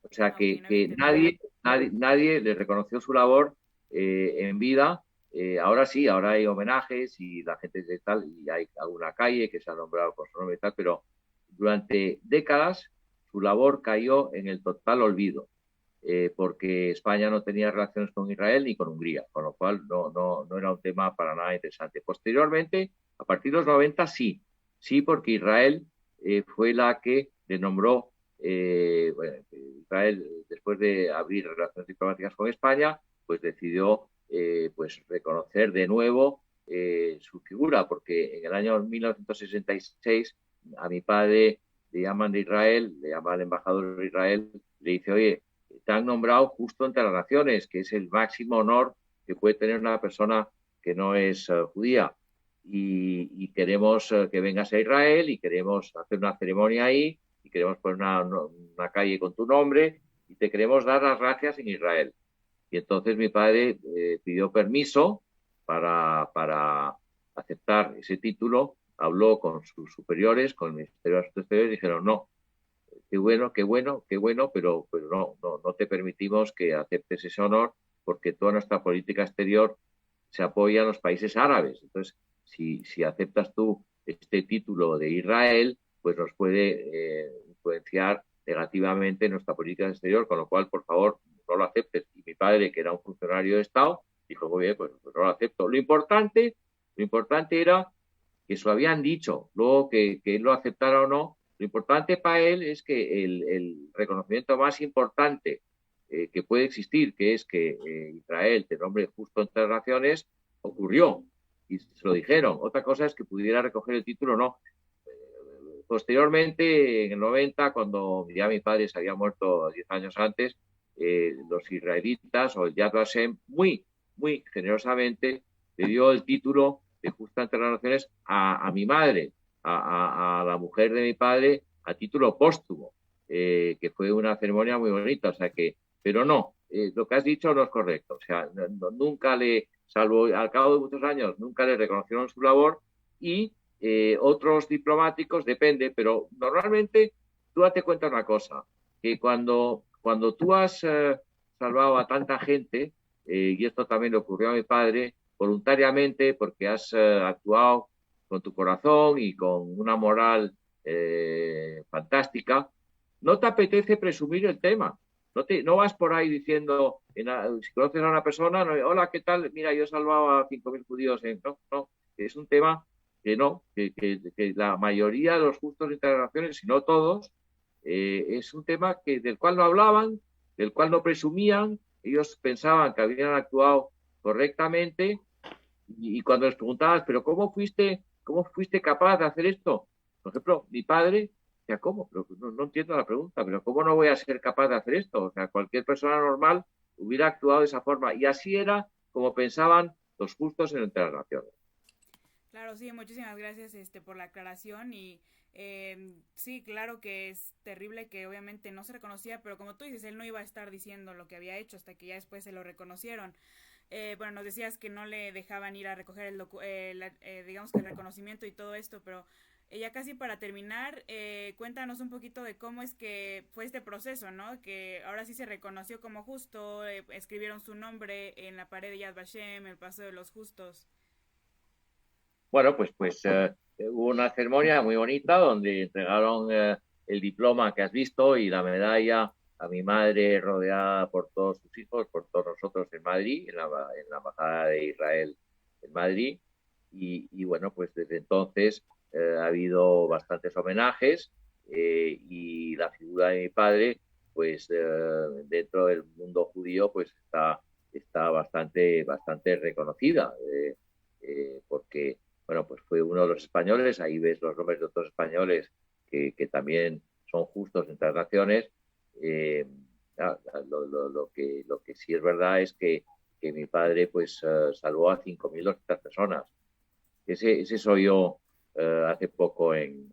O sea, que nadie le reconoció su labor en vida. Ahora sí, ahora hay homenajes y la gente de tal, y hay alguna calle que se ha nombrado con su nombre y tal, pero durante décadas su labor cayó en el total olvido, porque España no tenía relaciones con Israel ni con Hungría, con lo cual no era un tema para nada interesante. Posteriormente, a partir de los 90, sí, porque Israel fue la que le nombró, bueno, Israel, después de abrir relaciones diplomáticas con España, pues decidió pues reconocer de nuevo su figura, porque en el año 1966 a mi padre le llaman de Israel, le llama al embajador de Israel, le dice, oye, te han nombrado justo entre las naciones, que es el máximo honor que puede tener una persona que no es judía. Y queremos que vengas a Israel y queremos hacer una ceremonia ahí y queremos poner una calle con tu nombre y te queremos dar las gracias en Israel. Y entonces mi padre pidió permiso para aceptar ese título, habló con sus superiores, con el Ministerio de Asuntos Exteriores y dijeron no, qué bueno, pero no te permitimos que aceptes ese honor porque toda nuestra política exterior se apoya en los países árabes. Entonces, si aceptas tú este título de Israel, pues nos puede influenciar negativamente en nuestra política exterior, con lo cual, por favor, no lo aceptes. Y mi padre, que era un funcionario de Estado, dijo, muy bien, pues no lo acepto. Lo importante era que se lo habían dicho, luego que él lo aceptara o no. Lo importante para él es que el reconocimiento más importante que puede existir, que es que Israel te nombre justo entre las naciones, ocurrió y se lo dijeron. Otra cosa es que pudiera recoger el título o no. Posteriormente, en el 90, cuando ya mi padre se había muerto 10 años antes, los israelitas o el Yad Vashem muy generosamente le dio el título de justa entre las naciones a mi madre, a la mujer de mi padre, a título póstumo, que fue una ceremonia muy bonita. O sea que, pero no, lo que has dicho no es correcto. O sea, nunca salvo al cabo de muchos años, nunca le reconocieron su labor y otros diplomáticos, depende, pero normalmente tú date cuenta una cosa, que cuando tú has salvado a tanta gente, y esto también le ocurrió a mi padre, voluntariamente, porque has actuado con tu corazón y con una moral fantástica, no te apetece presumir el tema. No vas por ahí diciendo, si conoces a una persona, no, hola, ¿qué tal? Mira, yo he salvado a 5.000 judíos. No, es un tema que la mayoría de los justos internacionales, si no todos, es un tema del cual no hablaban, del cual no presumían. Ellos pensaban que habían actuado correctamente y cuando les preguntabas, pero ¿cómo fuiste capaz de hacer esto? Por ejemplo, mi padre decía, ¿cómo? Pero no entiendo la pregunta, pero ¿cómo no voy a ser capaz de hacer esto? O sea, cualquier persona normal hubiera actuado de esa forma. Y así era como pensaban los justos entre las naciones. Claro, sí, muchísimas gracias por la aclaración y sí, claro que es terrible que obviamente no se reconocía, pero como tú dices, él no iba a estar diciendo lo que había hecho hasta que ya después se lo reconocieron. Bueno, nos decías que no le dejaban ir a recoger digamos que el reconocimiento y todo esto, pero Ya casi para terminar, cuéntanos un poquito de cómo es que fue este proceso, ¿no? Que ahora sí se reconoció como justo, escribieron su nombre en la pared de Yad Vashem, el Paso de los Justos. Bueno, pues hubo una ceremonia muy bonita donde entregaron el diploma que has visto y la medalla a mi madre rodeada por todos sus hijos, por todos nosotros en Madrid, en la Embajada de Israel en Madrid. Y bueno, pues desde entonces ha habido bastantes homenajes y la figura de mi padre, pues dentro del mundo judío, pues está bastante reconocida, porque bueno, pues fue uno de los españoles, ahí ves los nombres de otros españoles que también son justos entre las naciones. Lo que sí es verdad es que mi padre pues salvó a 5.200 personas. Ese soy yo hace poco,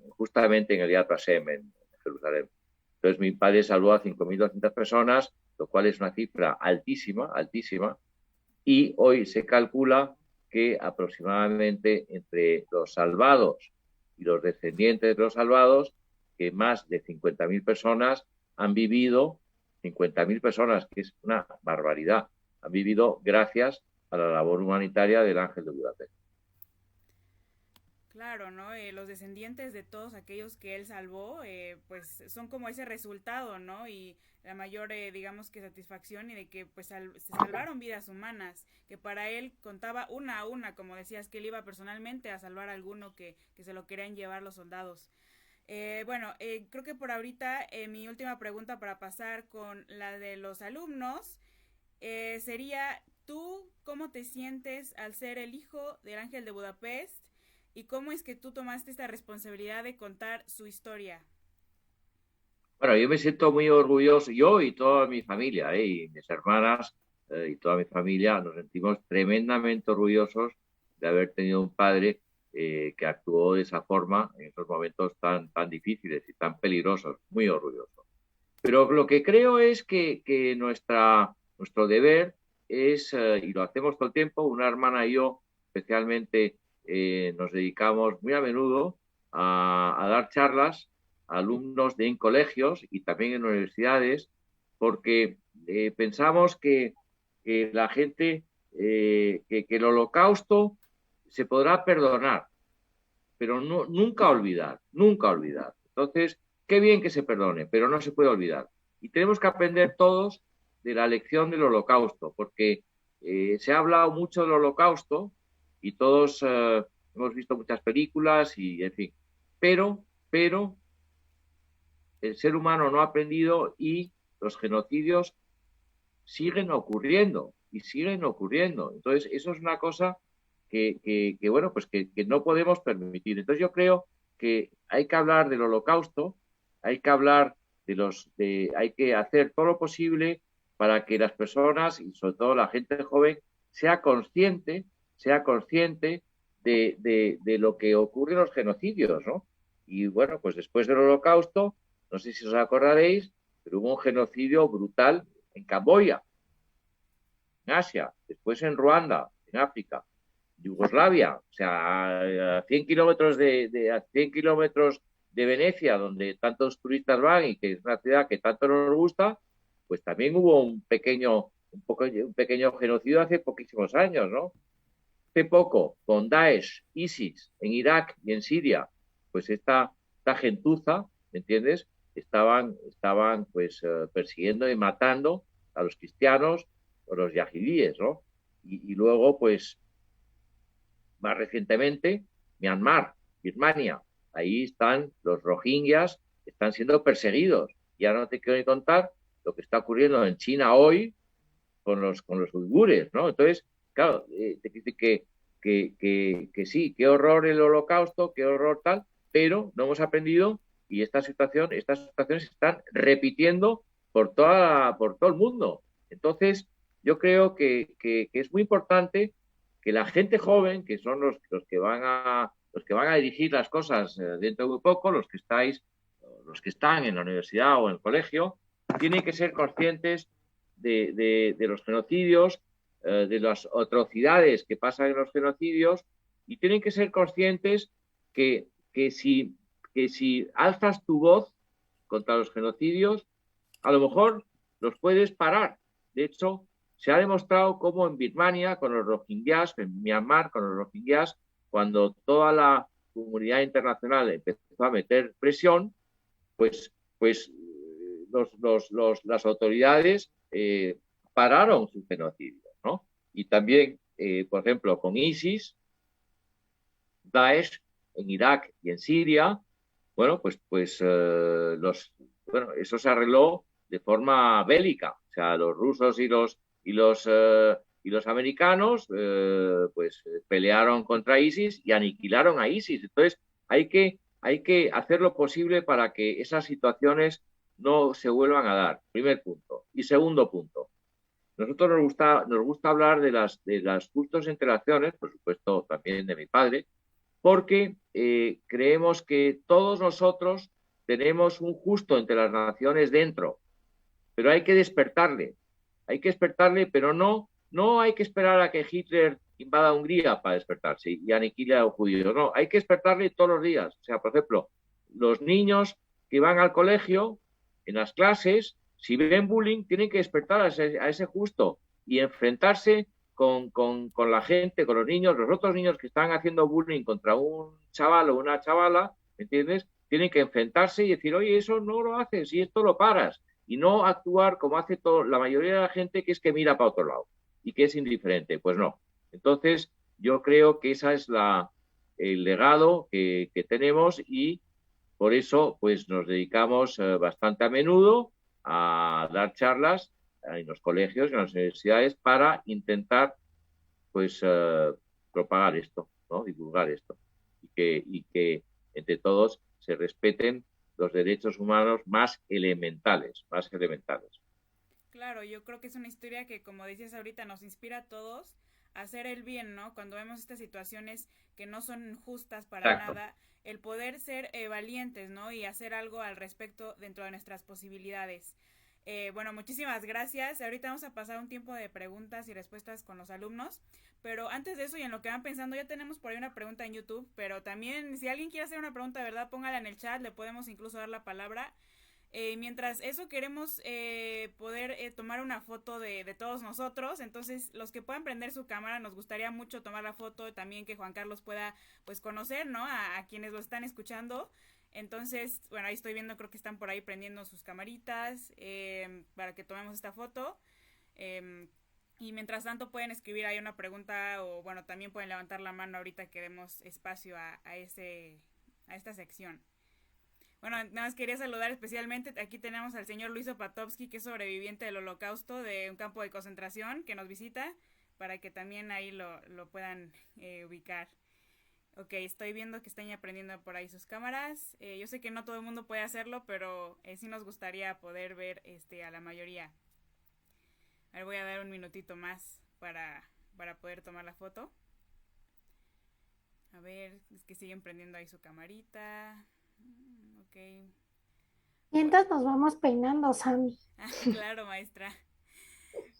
justamente en el Yad Vashem, en Jerusalén. Entonces mi padre salvó a 5.200 personas, lo cual es una cifra altísima, altísima, y hoy se calcula que aproximadamente entre los salvados y los descendientes de los salvados, que más de 50.000 personas han vivido, 50.000 personas, que es una barbaridad, han vivido gracias a la labor humanitaria del Ángel de Budapest. Claro, ¿no? Los descendientes de todos aquellos que él salvó, pues son como ese resultado, ¿no? Y la mayor, digamos que satisfacción y de que pues se salvaron vidas humanas, que para él contaba una a una, como decías, que él iba personalmente a salvar a alguno que se lo querían llevar los soldados. Creo que por ahorita mi última pregunta para pasar con la de los alumnos sería, ¿tú cómo te sientes al ser el hijo del Ángel de Budapest? ¿Y cómo es que tú tomaste esta responsabilidad de contar su historia? Bueno, yo me siento muy orgulloso, yo y toda mi familia, y mis hermanas y toda mi familia, nos sentimos tremendamente orgullosos de haber tenido un padre que actuó de esa forma en esos momentos tan difíciles y tan peligrosos, muy orgulloso. Pero lo que creo es que nuestro deber es, y lo hacemos todo el tiempo, una hermana y yo especialmente, nos dedicamos muy a menudo a dar charlas a alumnos en colegios y también en universidades, porque pensamos que la gente, que el holocausto se podrá perdonar, pero nunca olvidar, nunca olvidar. Entonces, qué bien que se perdone, pero no se puede olvidar. Y tenemos que aprender todos de la lección del holocausto, porque se ha hablado mucho del holocausto y todos hemos visto muchas películas y, en fin, pero el ser humano no ha aprendido y los genocidios siguen ocurriendo y siguen ocurriendo. Entonces, eso es una cosa que no podemos permitir. Entonces, yo creo que hay que hablar del holocausto, hay que hablar hay que hacer todo lo posible para que las personas y sobre todo la gente joven sea consciente de lo que ocurre en los genocidios, ¿no? Y bueno, pues después del holocausto, no sé si os acordaréis, pero hubo un genocidio brutal en Camboya, en Asia, después en Ruanda, en África, Yugoslavia, o sea, a 100 kilómetros de Venecia, donde tantos turistas van y que es una ciudad que tanto nos gusta, pues también hubo un pequeño genocidio hace poquísimos años, ¿no? Hace poco, con Daesh, ISIS, en Irak y en Siria, pues esta gentuza, ¿me entiendes?, estaban pues persiguiendo y matando a los cristianos o los yahidíes, ¿no? Y luego, pues, más recientemente, Myanmar, Birmania, ahí están los rohingyas, están siendo perseguidos. Ya no te quiero ni contar lo que está ocurriendo en China hoy con los uigures, ¿no? Entonces, claro, te dice que sí, qué horror el holocausto, qué horror tal, pero no hemos aprendido y estas situaciones se están repitiendo por todo el mundo. Entonces, yo creo que es muy importante que la gente joven, que son los que van a dirigir las cosas dentro de muy poco, los que están en la universidad o en el colegio, tienen que ser conscientes de los genocidios, de las atrocidades que pasan en los genocidios, y tienen que ser conscientes que que si alzas tu voz contra los genocidios, a lo mejor los puedes parar. De hecho, se ha demostrado cómo en Birmania, con los rohingyas, en Myanmar, con los rohingyas, cuando toda la comunidad internacional empezó a meter presión, pues las autoridades pararon su genocidio, ¿no? Y también, por ejemplo, con ISIS, Daesh, en Irak y en Siria, bueno, eso se arregló de forma bélica. O sea, los rusos y los americanos pelearon contra ISIS y aniquilaron a ISIS. Entonces, hay que hacer lo posible para que esas situaciones no se vuelvan a dar. Primer punto. Y segundo punto. Nosotros nos gusta hablar de las justas interacciones, por supuesto también de mi padre, porque creemos que todos nosotros tenemos un justo entre las naciones dentro, pero hay que despertarle, pero no hay que esperar a que Hitler invada Hungría para despertarse y aniquile a los judíos, no, hay que despertarle todos los días. O sea, por ejemplo, los niños que van al colegio, en las clases, si ven bullying, tienen que despertar a ese justo y enfrentarse con la gente, con los niños, los otros niños que están haciendo bullying contra un chaval o una chavala, ¿me entiendes? Tienen que enfrentarse y decir, oye, eso no lo haces y esto lo paras. Y no actuar como hace la mayoría de la gente, que es que mira para otro lado y que es indiferente. Pues no. Entonces, yo creo que ese es el legado que tenemos, y por eso pues nos dedicamos bastante a menudo a dar charlas en los colegios, en las universidades, para intentar propagar esto, ¿no? Divulgar esto, y que entre todos se respeten los derechos humanos más elementales. Claro, yo creo que es una historia que, como decías ahorita, nos inspira a todos a hacer el bien, ¿no? Cuando vemos estas situaciones que no son justas para Exacto. nada, el poder ser valientes, ¿no? Y hacer algo al respecto dentro de nuestras posibilidades. Bueno, muchísimas gracias. Ahorita vamos a pasar un tiempo de preguntas y respuestas con los alumnos, pero antes de eso, y en lo que van pensando, ya tenemos por ahí una pregunta en YouTube, pero también si alguien quiere hacer una pregunta de verdad, póngala en el chat, le podemos incluso dar la palabra. Mientras eso, queremos poder tomar una foto de todos nosotros. Entonces, los que puedan prender su cámara, nos gustaría mucho tomar la foto, también que Juan Carlos pueda pues conocer, ¿no? A quienes lo están escuchando. Entonces, bueno, ahí estoy viendo, creo que están por ahí prendiendo sus camaritas para que tomemos esta foto. Y mientras tanto pueden escribir ahí una pregunta, o bueno, también pueden levantar la mano ahorita que demos espacio a esta sección. Bueno, nada más quería saludar especialmente, aquí tenemos al señor Luis Opatovsky, que es sobreviviente del Holocausto de un campo de concentración, que nos visita, para que también ahí lo puedan ubicar. Ok, estoy viendo que están ya prendiendo por ahí sus cámaras. Yo sé que no todo el mundo puede hacerlo, pero sí nos gustaría poder ver a la mayoría. A ver, voy a dar un minutito más para poder tomar la foto. A ver, es que siguen prendiendo ahí su camarita. Ok. Mientras nos vamos peinando, Sammy. Claro, maestra.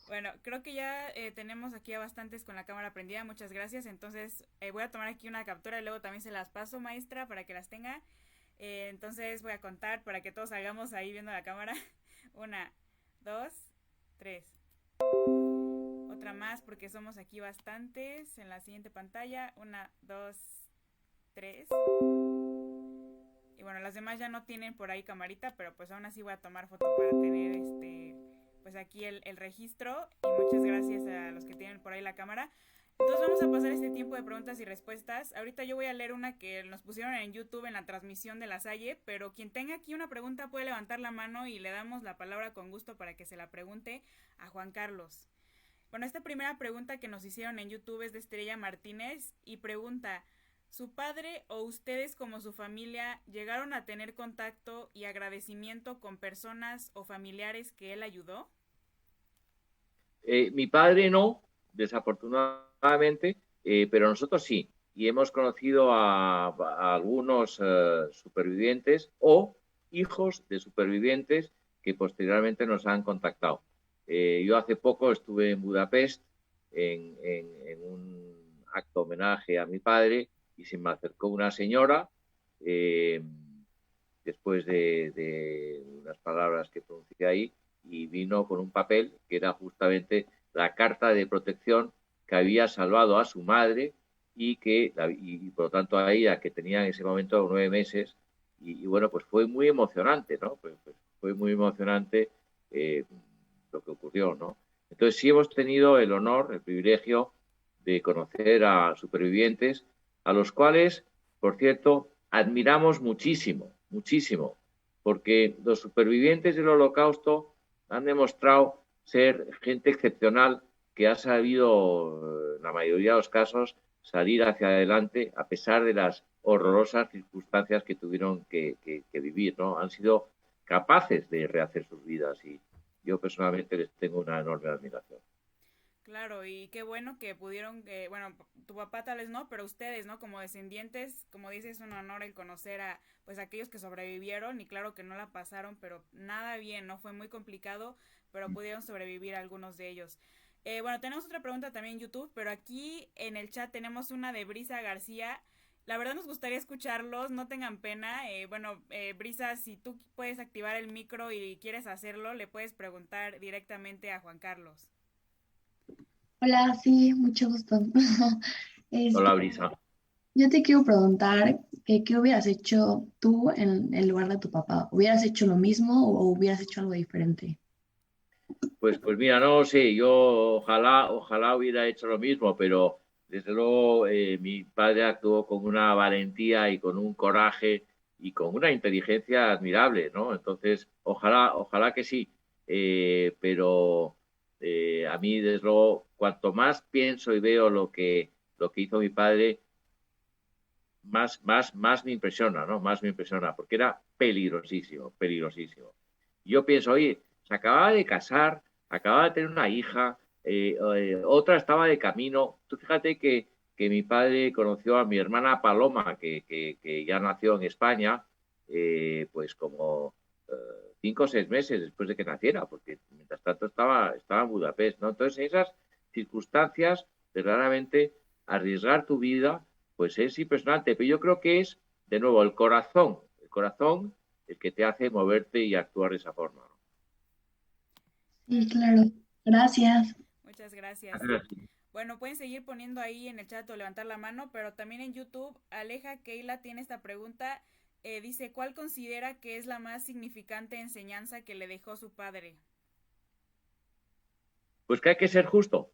Bueno, creo que ya tenemos aquí a bastantes con la cámara prendida, muchas gracias. Entonces voy a tomar aquí una captura y luego también se las paso, maestra, para que las tenga. Entonces voy a contar para que todos salgamos ahí viendo la cámara. 1, 2, 3. Otra más porque somos aquí bastantes en la siguiente pantalla. 1, 2, 3. Y bueno, las demás ya no tienen por ahí camarita, pero pues aún así voy a tomar foto para tener pues aquí el registro. Y muchas gracias a los que tienen por ahí la cámara. Entonces vamos a pasar este tiempo de preguntas y respuestas. Ahorita yo voy a leer una que nos pusieron en YouTube en la transmisión de La Salle, pero quien tenga aquí una pregunta puede levantar la mano y le damos la palabra con gusto para que se la pregunte a Juan Carlos. Bueno, esta primera pregunta que nos hicieron en YouTube es de Estrella Martínez y pregunta: ¿su padre o ustedes como su familia llegaron a tener contacto y agradecimiento con personas o familiares que él ayudó? Mi padre no, desafortunadamente, pero nosotros sí. Y hemos conocido a algunos supervivientes o hijos de supervivientes que posteriormente nos han contactado. Yo hace poco estuve en Budapest en un acto homenaje a mi padre y se me acercó una señora después de unas palabras que pronuncié ahí, y vino con un papel que era justamente la carta de protección que había salvado a su madre y por lo tanto a ella, que tenía en ese momento 9 meses, y bueno, pues fue muy emocionante, ¿no? Pues fue muy emocionante lo que ocurrió, ¿no? Entonces sí hemos tenido el honor, el privilegio de conocer a supervivientes, a los cuales, por cierto, admiramos muchísimo, muchísimo, porque los supervivientes del Holocausto han demostrado ser gente excepcional que ha sabido, en la mayoría de los casos, salir hacia adelante a pesar de las horrorosas circunstancias que tuvieron que vivir, ¿no? Han sido capaces de rehacer sus vidas y yo personalmente les tengo una enorme admiración. Claro, y qué bueno que pudieron, bueno, tu papá tal vez no, pero ustedes, ¿no? Como descendientes, como dices, es un honor el conocer a, pues, aquellos que sobrevivieron y claro que no la pasaron, pero nada bien, ¿no? Fue muy complicado, pero pudieron sobrevivir algunos de ellos. Bueno, tenemos otra pregunta también en YouTube, pero aquí en el chat tenemos una de Brisa García. La verdad nos gustaría escucharlos, no tengan pena. Bueno, Brisa, si tú puedes activar el micro y quieres hacerlo, le puedes preguntar directamente a Juan Carlos. Hola, sí, mucho gusto. Hola, Brisa. Yo te quiero preguntar que qué hubieras hecho tú en lugar de tu papá. ¿Hubieras hecho lo mismo o hubieras hecho algo diferente? Pues mira, no sé, yo ojalá hubiera hecho lo mismo, pero desde luego mi padre actuó con una valentía y con un coraje y con una inteligencia admirable, ¿no? Entonces, ojalá que sí, pero a mí, desde luego, cuanto más pienso y veo lo que hizo mi padre, más me impresiona, ¿no? Más me impresiona, porque era peligrosísimo, peligrosísimo. Yo pienso, oye, se acababa de casar, acababa de tener una hija, otra estaba de camino. Tú fíjate que mi padre conoció a mi hermana Paloma, que ya nació en España, pues como 5 o 6 meses después de que naciera, porque mientras tanto estaba en Budapest, ¿no? Entonces, en esas circunstancias, verdaderamente, arriesgar tu vida, pues es impresionante. Pero yo creo que es, de nuevo, el corazón el que te hace moverte y actuar de esa forma, ¿no? Sí, claro. Gracias. Muchas gracias. Bueno, pueden seguir poniendo ahí en el chat o levantar la mano, pero también en YouTube, Aleja Keila tiene esta pregunta. Dice, ¿cuál considera que es la más significante enseñanza que le dejó su padre? Pues que hay que ser justo,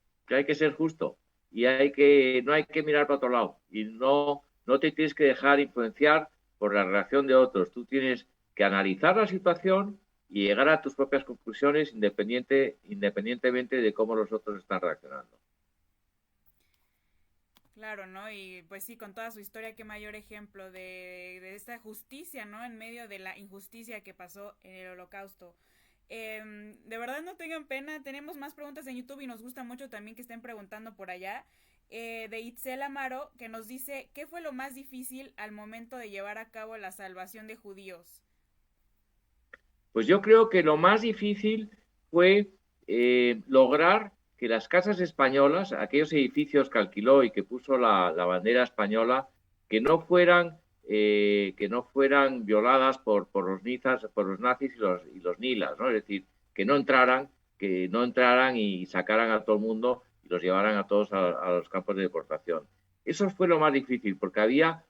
y no hay que mirar para otro lado y no te tienes que dejar influenciar por la reacción de otros. Tú tienes que analizar la situación y llegar a tus propias conclusiones independientemente de cómo los otros están reaccionando. Claro, ¿no? Y pues sí, con toda su historia, qué mayor ejemplo de esta justicia, ¿no? En medio de la injusticia que pasó en el Holocausto. De verdad no tengan pena, tenemos más preguntas en YouTube y nos gusta mucho también que estén preguntando por allá. De Itzel Amaro, que nos dice, ¿qué fue lo más difícil al momento de llevar a cabo la salvación de judíos? Pues yo creo que lo más difícil fue lograr que las casas españolas, aquellos edificios que alquiló y que puso la bandera española, que no fueran violadas por los nazis y los nilas, ¿no? Es decir, que no entraran y sacaran a todo el mundo y los llevaran a todos a los campos de deportación. Eso fue lo más difícil, porque había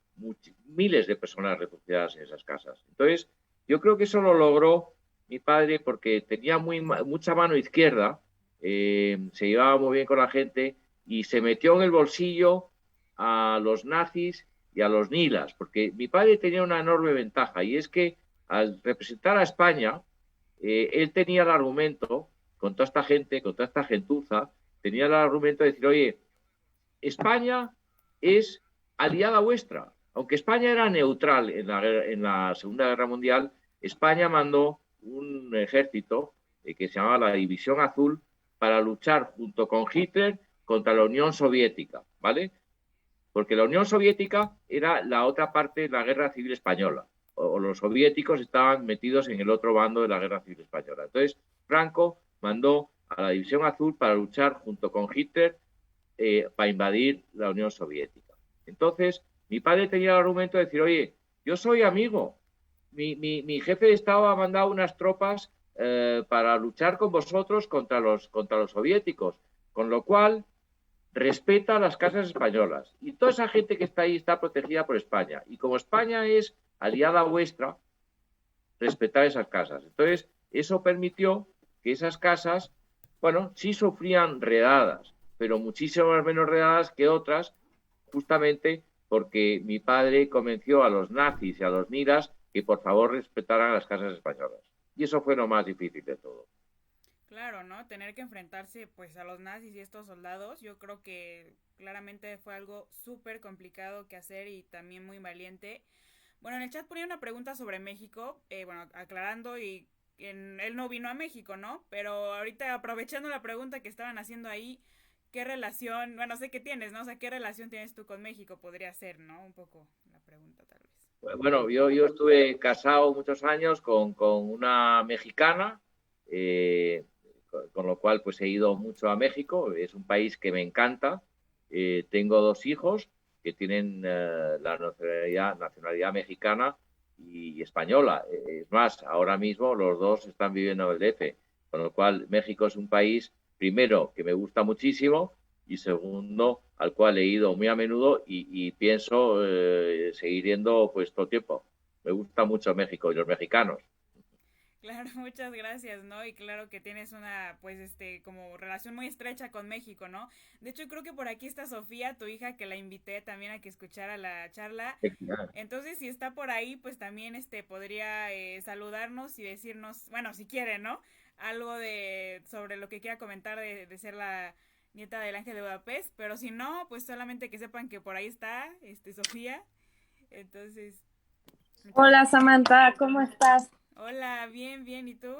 miles de personas refugiadas en esas casas. Entonces, yo creo que eso lo logró mi padre porque tenía mucha mano izquierda, se llevaba muy bien con la gente y se metió en el bolsillo a los nazis y a los nilas, porque mi padre tenía una enorme ventaja, y es que al representar a España, él tenía el argumento, con toda esta gente, con toda esta gentuza, tenía el argumento de decir, oye, España es aliada vuestra. Aunque España era neutral en la Segunda Guerra Mundial, España mandó un ejército que se llamaba la División Azul para luchar junto con Hitler contra la Unión Soviética, ¿vale? Porque la Unión Soviética era la otra parte de la Guerra Civil Española, o los soviéticos estaban metidos en el otro bando de la Guerra Civil Española. Entonces, Franco mandó a la División Azul para luchar junto con Hitler para invadir la Unión Soviética. Entonces, mi padre tenía el argumento de decir, oye, Yo soy amigo. Mi jefe de Estado ha mandado unas tropas para luchar con vosotros contra los soviéticos, con lo cual respeta las casas españolas. Y toda esa gente que está ahí está protegida por España. Y como España es aliada vuestra, respetar esas casas. Entonces, eso permitió que esas casas, bueno, sí sufrían redadas, pero muchísimas menos redadas que otras, justamente porque mi padre convenció a los nazis y a los niras que por favor respetaran las casas españolas. Y eso fue lo más difícil de todo. Claro, ¿no? Tener que enfrentarse pues a los nazis y estos soldados, yo creo que claramente fue algo súper complicado que hacer y también muy valiente. Bueno, en el chat ponía una pregunta sobre México, bueno, aclarando él no vino a México, ¿no? Pero ahorita aprovechando la pregunta que estaban haciendo ahí, ¿qué relación, bueno, sé que tienes, ¿no? O sea, ¿qué relación tienes tú con México? Podría ser, ¿no? Un poco la pregunta tal vez. Bueno, yo estuve casado muchos años con una mexicana, con lo cual pues he ido mucho a México, es un país que me encanta, tengo 2 hijos que tienen la nacionalidad mexicana y española, es más, ahora mismo los 2 están viviendo en el DF, con lo cual México es un país, primero, que me gusta muchísimo y segundo, al cual he ido muy a menudo y pienso seguir yendo pues todo el tiempo. Me gusta mucho México y los mexicanos. Claro, muchas gracias, ¿no? Y claro que tienes una, pues, como relación muy estrecha con México, ¿no? De hecho, creo que por aquí está Sofía, tu hija, que la invité también a que escuchara la charla. Entonces, si está por ahí, pues también, podría saludarnos y decirnos, bueno, si quiere, ¿no? Algo sobre lo que quiera comentar de ser la nieta del Ángel de Budapest, pero si no, pues solamente que sepan que por ahí está, Sofía. Entonces. Hola Samantha, ¿cómo estás? Hola, bien, bien, ¿y tú?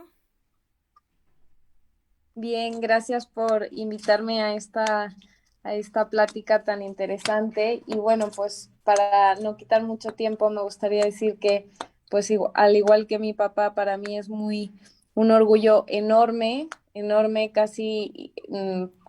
Bien, gracias por invitarme a esta plática tan interesante. Y bueno, pues para no quitar mucho tiempo, me gustaría decir que, pues al igual que mi papá, para mí es un orgullo enorme, enorme, casi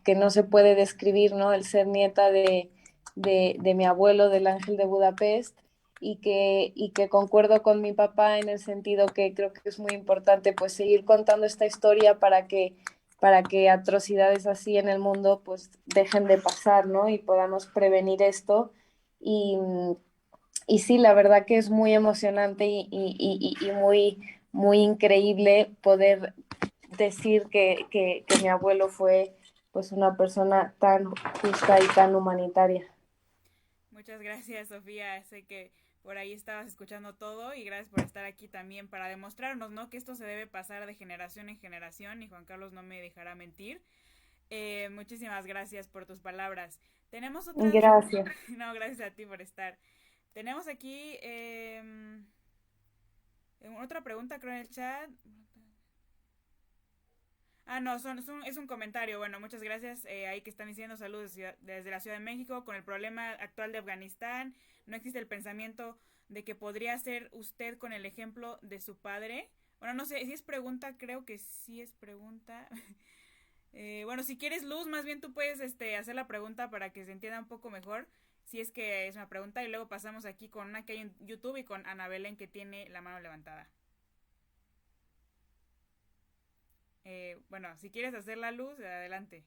que no se puede describir, ¿no? El ser nieta de mi abuelo, del Ángel de Budapest. Y que concuerdo con mi papá en el sentido que creo que es muy importante pues seguir contando esta historia para que atrocidades así en el mundo pues dejen de pasar, ¿no? Y podamos prevenir esto. Y sí, la verdad que es muy emocionante y muy, muy increíble poder decir que mi abuelo fue pues una persona tan justa y tan humanitaria. Muchas gracias, Sofía. Sé que por ahí estabas escuchando todo y gracias por estar aquí también para demostrarnos, ¿no? Que esto se debe pasar de generación en generación y Juan Carlos no me dejará mentir. Muchísimas gracias por tus palabras. Tenemos otra... Gracias. No, gracias a ti por estar. Tenemos aquí otra pregunta, creo, en el chat. Ah, no, es un comentario. Bueno, muchas gracias. Ahí que están diciendo saludos desde la Ciudad de México. Con el problema actual de Afganistán, no existe el pensamiento de que podría ser usted con el ejemplo de su padre. Bueno, no sé, si es pregunta, creo que sí es pregunta. Bueno, si quieres, Luz, más bien tú puedes hacer la pregunta para que se entienda un poco mejor. Si es que es una pregunta y luego pasamos aquí con una que hay en YouTube y con Ana Belén que tiene la mano levantada. Bueno, si quieres hacer la Luz, adelante.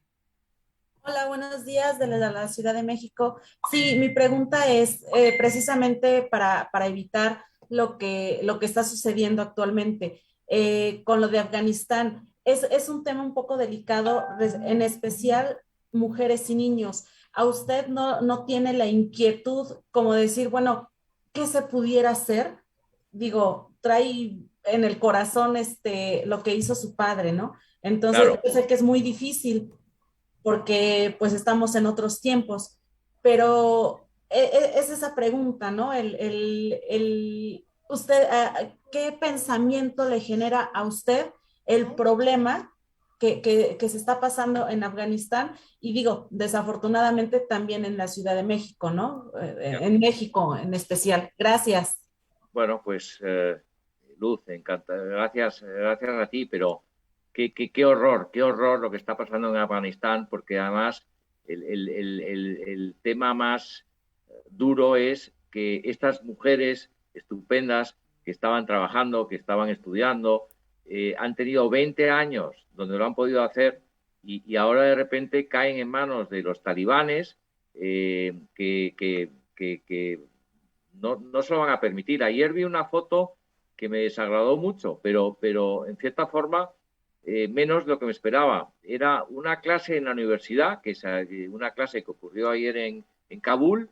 Hola, buenos días desde la Ciudad de México. Sí, mi pregunta es precisamente para evitar lo que está sucediendo actualmente con lo de Afganistán. Es un tema un poco delicado, en especial mujeres y niños. ¿A usted no tiene la inquietud como decir, bueno, qué se pudiera hacer? Digo, trae en el corazón lo que hizo su padre, ¿no? Entonces, Claro. yo sé que es muy difícil porque pues estamos en otros tiempos, pero es esa pregunta, ¿no? Usted, ¿qué pensamiento le genera a usted el problema que se está pasando en Afganistán? Y digo, desafortunadamente también en la Ciudad de México, ¿no? En México en especial. Gracias. Bueno, pues Luz, gracias a ti, pero qué horror lo que está pasando en Afganistán, porque además el tema más duro es que estas mujeres estupendas, que estaban trabajando, que estaban estudiando, han tenido 20 años donde lo han podido hacer y ahora de repente caen en manos de los talibanes que no se lo van a permitir. Ayer vi una foto que me desagradó mucho, pero en cierta forma menos de lo que me esperaba. Era una clase en la universidad, que es una clase que ocurrió ayer en Kabul,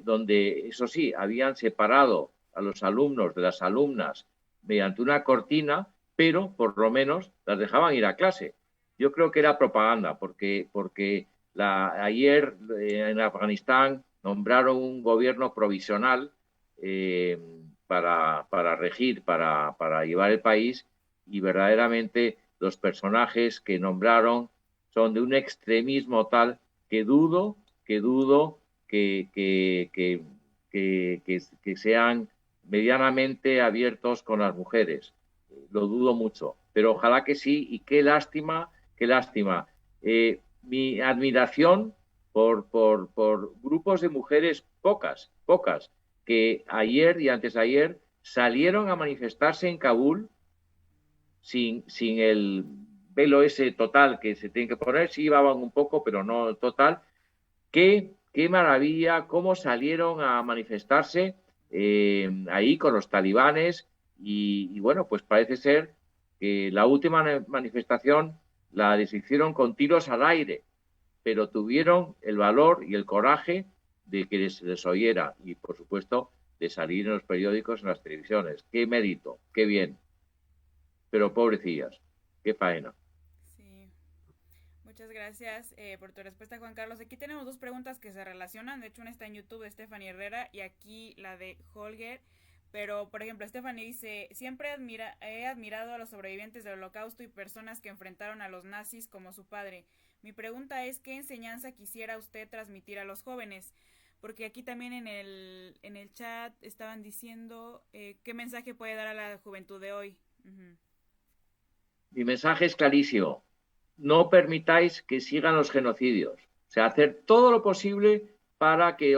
donde, eso sí, habían separado a los alumnos de las alumnas mediante una cortina, pero por lo menos las dejaban ir a clase. Yo creo que era propaganda, porque ayer en Afganistán nombraron un gobierno provisional para regir, para llevar el país, y verdaderamente los personajes que nombraron son de un extremismo tal que dudo que sean medianamente abiertos con las mujeres. Lo dudo mucho, pero ojalá que sí, y qué lástima. Mi admiración por grupos de mujeres, pocas, que ayer y antes de ayer salieron a manifestarse en Kabul sin el velo ese total que se tiene que poner. Sí llevaban un poco, pero no total. Qué maravilla, cómo salieron a manifestarse ahí con los talibanes y bueno, pues parece ser que la última manifestación la deshicieron con tiros al aire, pero tuvieron el valor y el coraje de que se les oyera y, por supuesto, de salir en los periódicos, en las televisiones. Qué mérito, qué bien. Pero pobrecillas, qué faena. Sí, muchas gracias por tu respuesta, Juan Carlos. Aquí tenemos dos preguntas que se relacionan. De hecho, una está en YouTube de Stephanie Herrera y aquí la de Holger. Pero, por ejemplo, Stephanie dice: siempre he admirado a los sobrevivientes del Holocausto y personas que enfrentaron a los nazis como su padre. Mi pregunta es, ¿qué enseñanza quisiera usted transmitir a los jóvenes? Porque aquí también en el chat estaban diciendo qué mensaje puede dar a la juventud de hoy. Mi mensaje es clarísimo. No permitáis que sigan los genocidios. O sea, hacer todo lo posible para que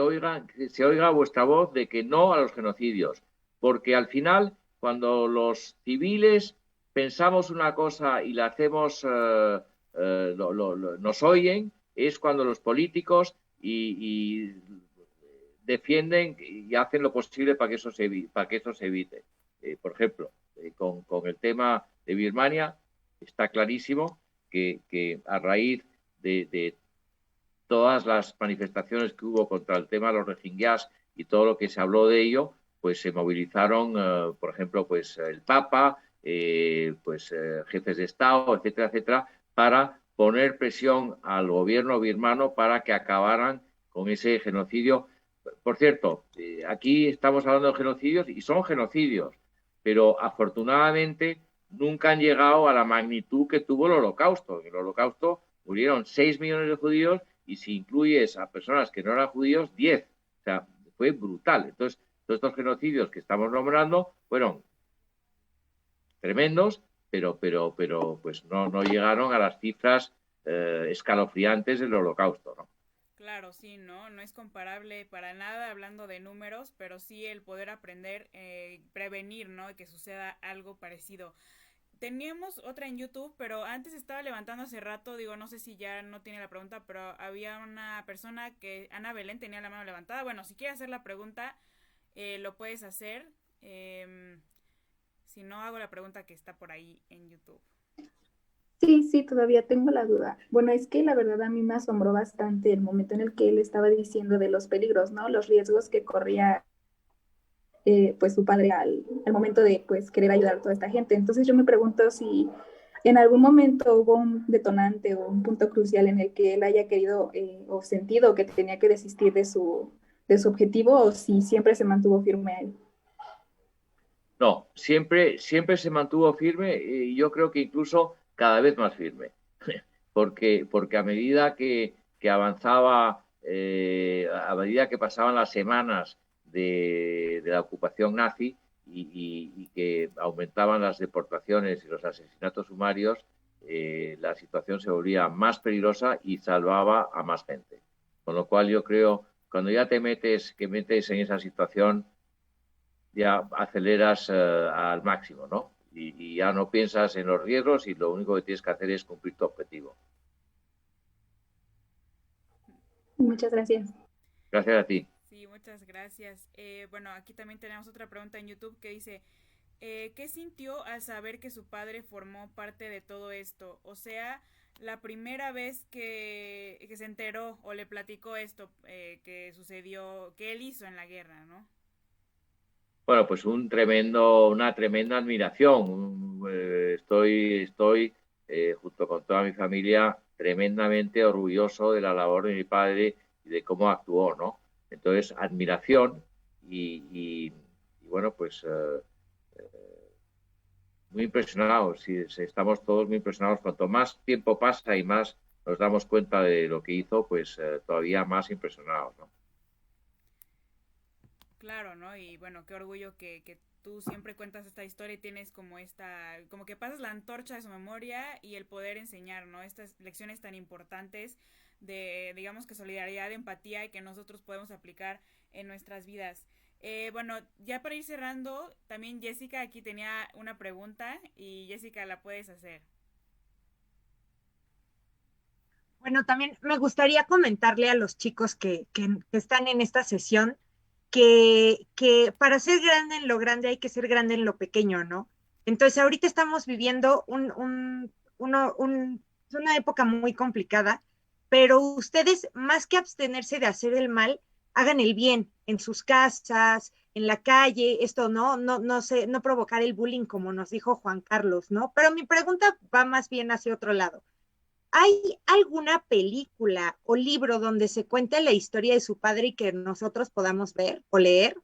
se oiga vuestra voz de que no a los genocidios. Porque al final, cuando los civiles pensamos una cosa y la hacemos, nos oyen, es cuando los políticos y defienden y hacen lo posible para que eso se evite. Por ejemplo, con el tema de Birmania, está clarísimo que a raíz de todas las manifestaciones que hubo contra el tema de los rohingyas y todo lo que se habló de ello, pues se movilizaron, por ejemplo, pues el Papa, jefes de Estado, etcétera, etcétera, para poner presión al gobierno birmano para que acabaran con ese genocidio. Por cierto, aquí estamos hablando de genocidios y son genocidios, pero afortunadamente nunca han llegado a la magnitud que tuvo el Holocausto. En el Holocausto murieron 6 millones de judíos y si incluyes a personas que no eran judíos, 10. O sea, fue brutal. Entonces, todos estos genocidios que estamos nombrando fueron tremendos, pero pues no llegaron a las cifras escalofriantes del Holocausto, ¿no? Claro, sí, no es comparable para nada hablando de números, pero sí el poder aprender, prevenir, ¿no? Que suceda algo parecido. Teníamos otra en YouTube, pero antes estaba levantando hace rato, digo, no sé si ya no tiene la pregunta, pero había una persona que, Ana Belén, tenía la mano levantada. Bueno, si quieres hacer la pregunta, lo puedes hacer. Si no, hago la pregunta que está por ahí en YouTube. Sí, todavía tengo la duda. Bueno, es que la verdad a mí me asombró bastante el momento en el que él estaba diciendo de los peligros, ¿no? Los riesgos que corría pues su padre al momento de pues querer ayudar a toda esta gente. Entonces yo me pregunto si en algún momento hubo un detonante o un punto crucial en el que él haya querido o sentido que tenía que desistir de su objetivo, o si siempre se mantuvo firme a él. No, siempre se mantuvo firme y yo creo que incluso cada vez más firme, porque a medida que avanzaba, a medida que pasaban las semanas de la ocupación nazi y que aumentaban las deportaciones y los asesinatos sumarios, la situación se volvía más peligrosa y salvaba a más gente. Con lo cual yo creo, cuando ya te metes en esa situación, ya aceleras al máximo, ¿no? Y ya no piensas en los riesgos y lo único que tienes que hacer es cumplir tu objetivo. Muchas gracias. Gracias a ti. Sí, muchas gracias. Bueno, aquí también tenemos otra pregunta en YouTube que dice, ¿qué sintió al saber que su padre formó parte de todo esto? O sea, la primera vez que se enteró o le platicó esto que sucedió, que él hizo en la guerra, ¿no? Bueno, pues una tremenda admiración. Estoy junto con toda mi familia, tremendamente orgulloso de la labor de mi padre y de cómo actuó, ¿no? Entonces, admiración y bueno, pues muy impresionados. Sí, estamos todos muy impresionados. Cuanto más tiempo pasa y más nos damos cuenta de lo que hizo, pues todavía más impresionados, ¿no? Claro, ¿no? Y bueno, qué orgullo que tú siempre cuentas esta historia y tienes como que pasas la antorcha de su memoria y el poder enseñar, ¿no? Estas lecciones tan importantes de, digamos que solidaridad, empatía y que nosotros podemos aplicar en nuestras vidas. Bueno, ya para ir cerrando, también Jessica aquí tenía una pregunta y Jessica la puedes hacer. Bueno, también me gustaría comentarle a los chicos que están en esta sesión que para ser grande en lo grande hay que ser grande en lo pequeño, ¿no? Entonces, ahorita estamos viviendo una época muy complicada, pero ustedes, más que abstenerse de hacer el mal, hagan el bien en sus casas, en la calle, esto no sé, no provocar el bullying como nos dijo Juan Carlos, ¿no? Pero mi pregunta va más bien hacia otro lado. ¿Hay alguna película o libro donde se cuente la historia de su padre y que nosotros podamos ver o leer?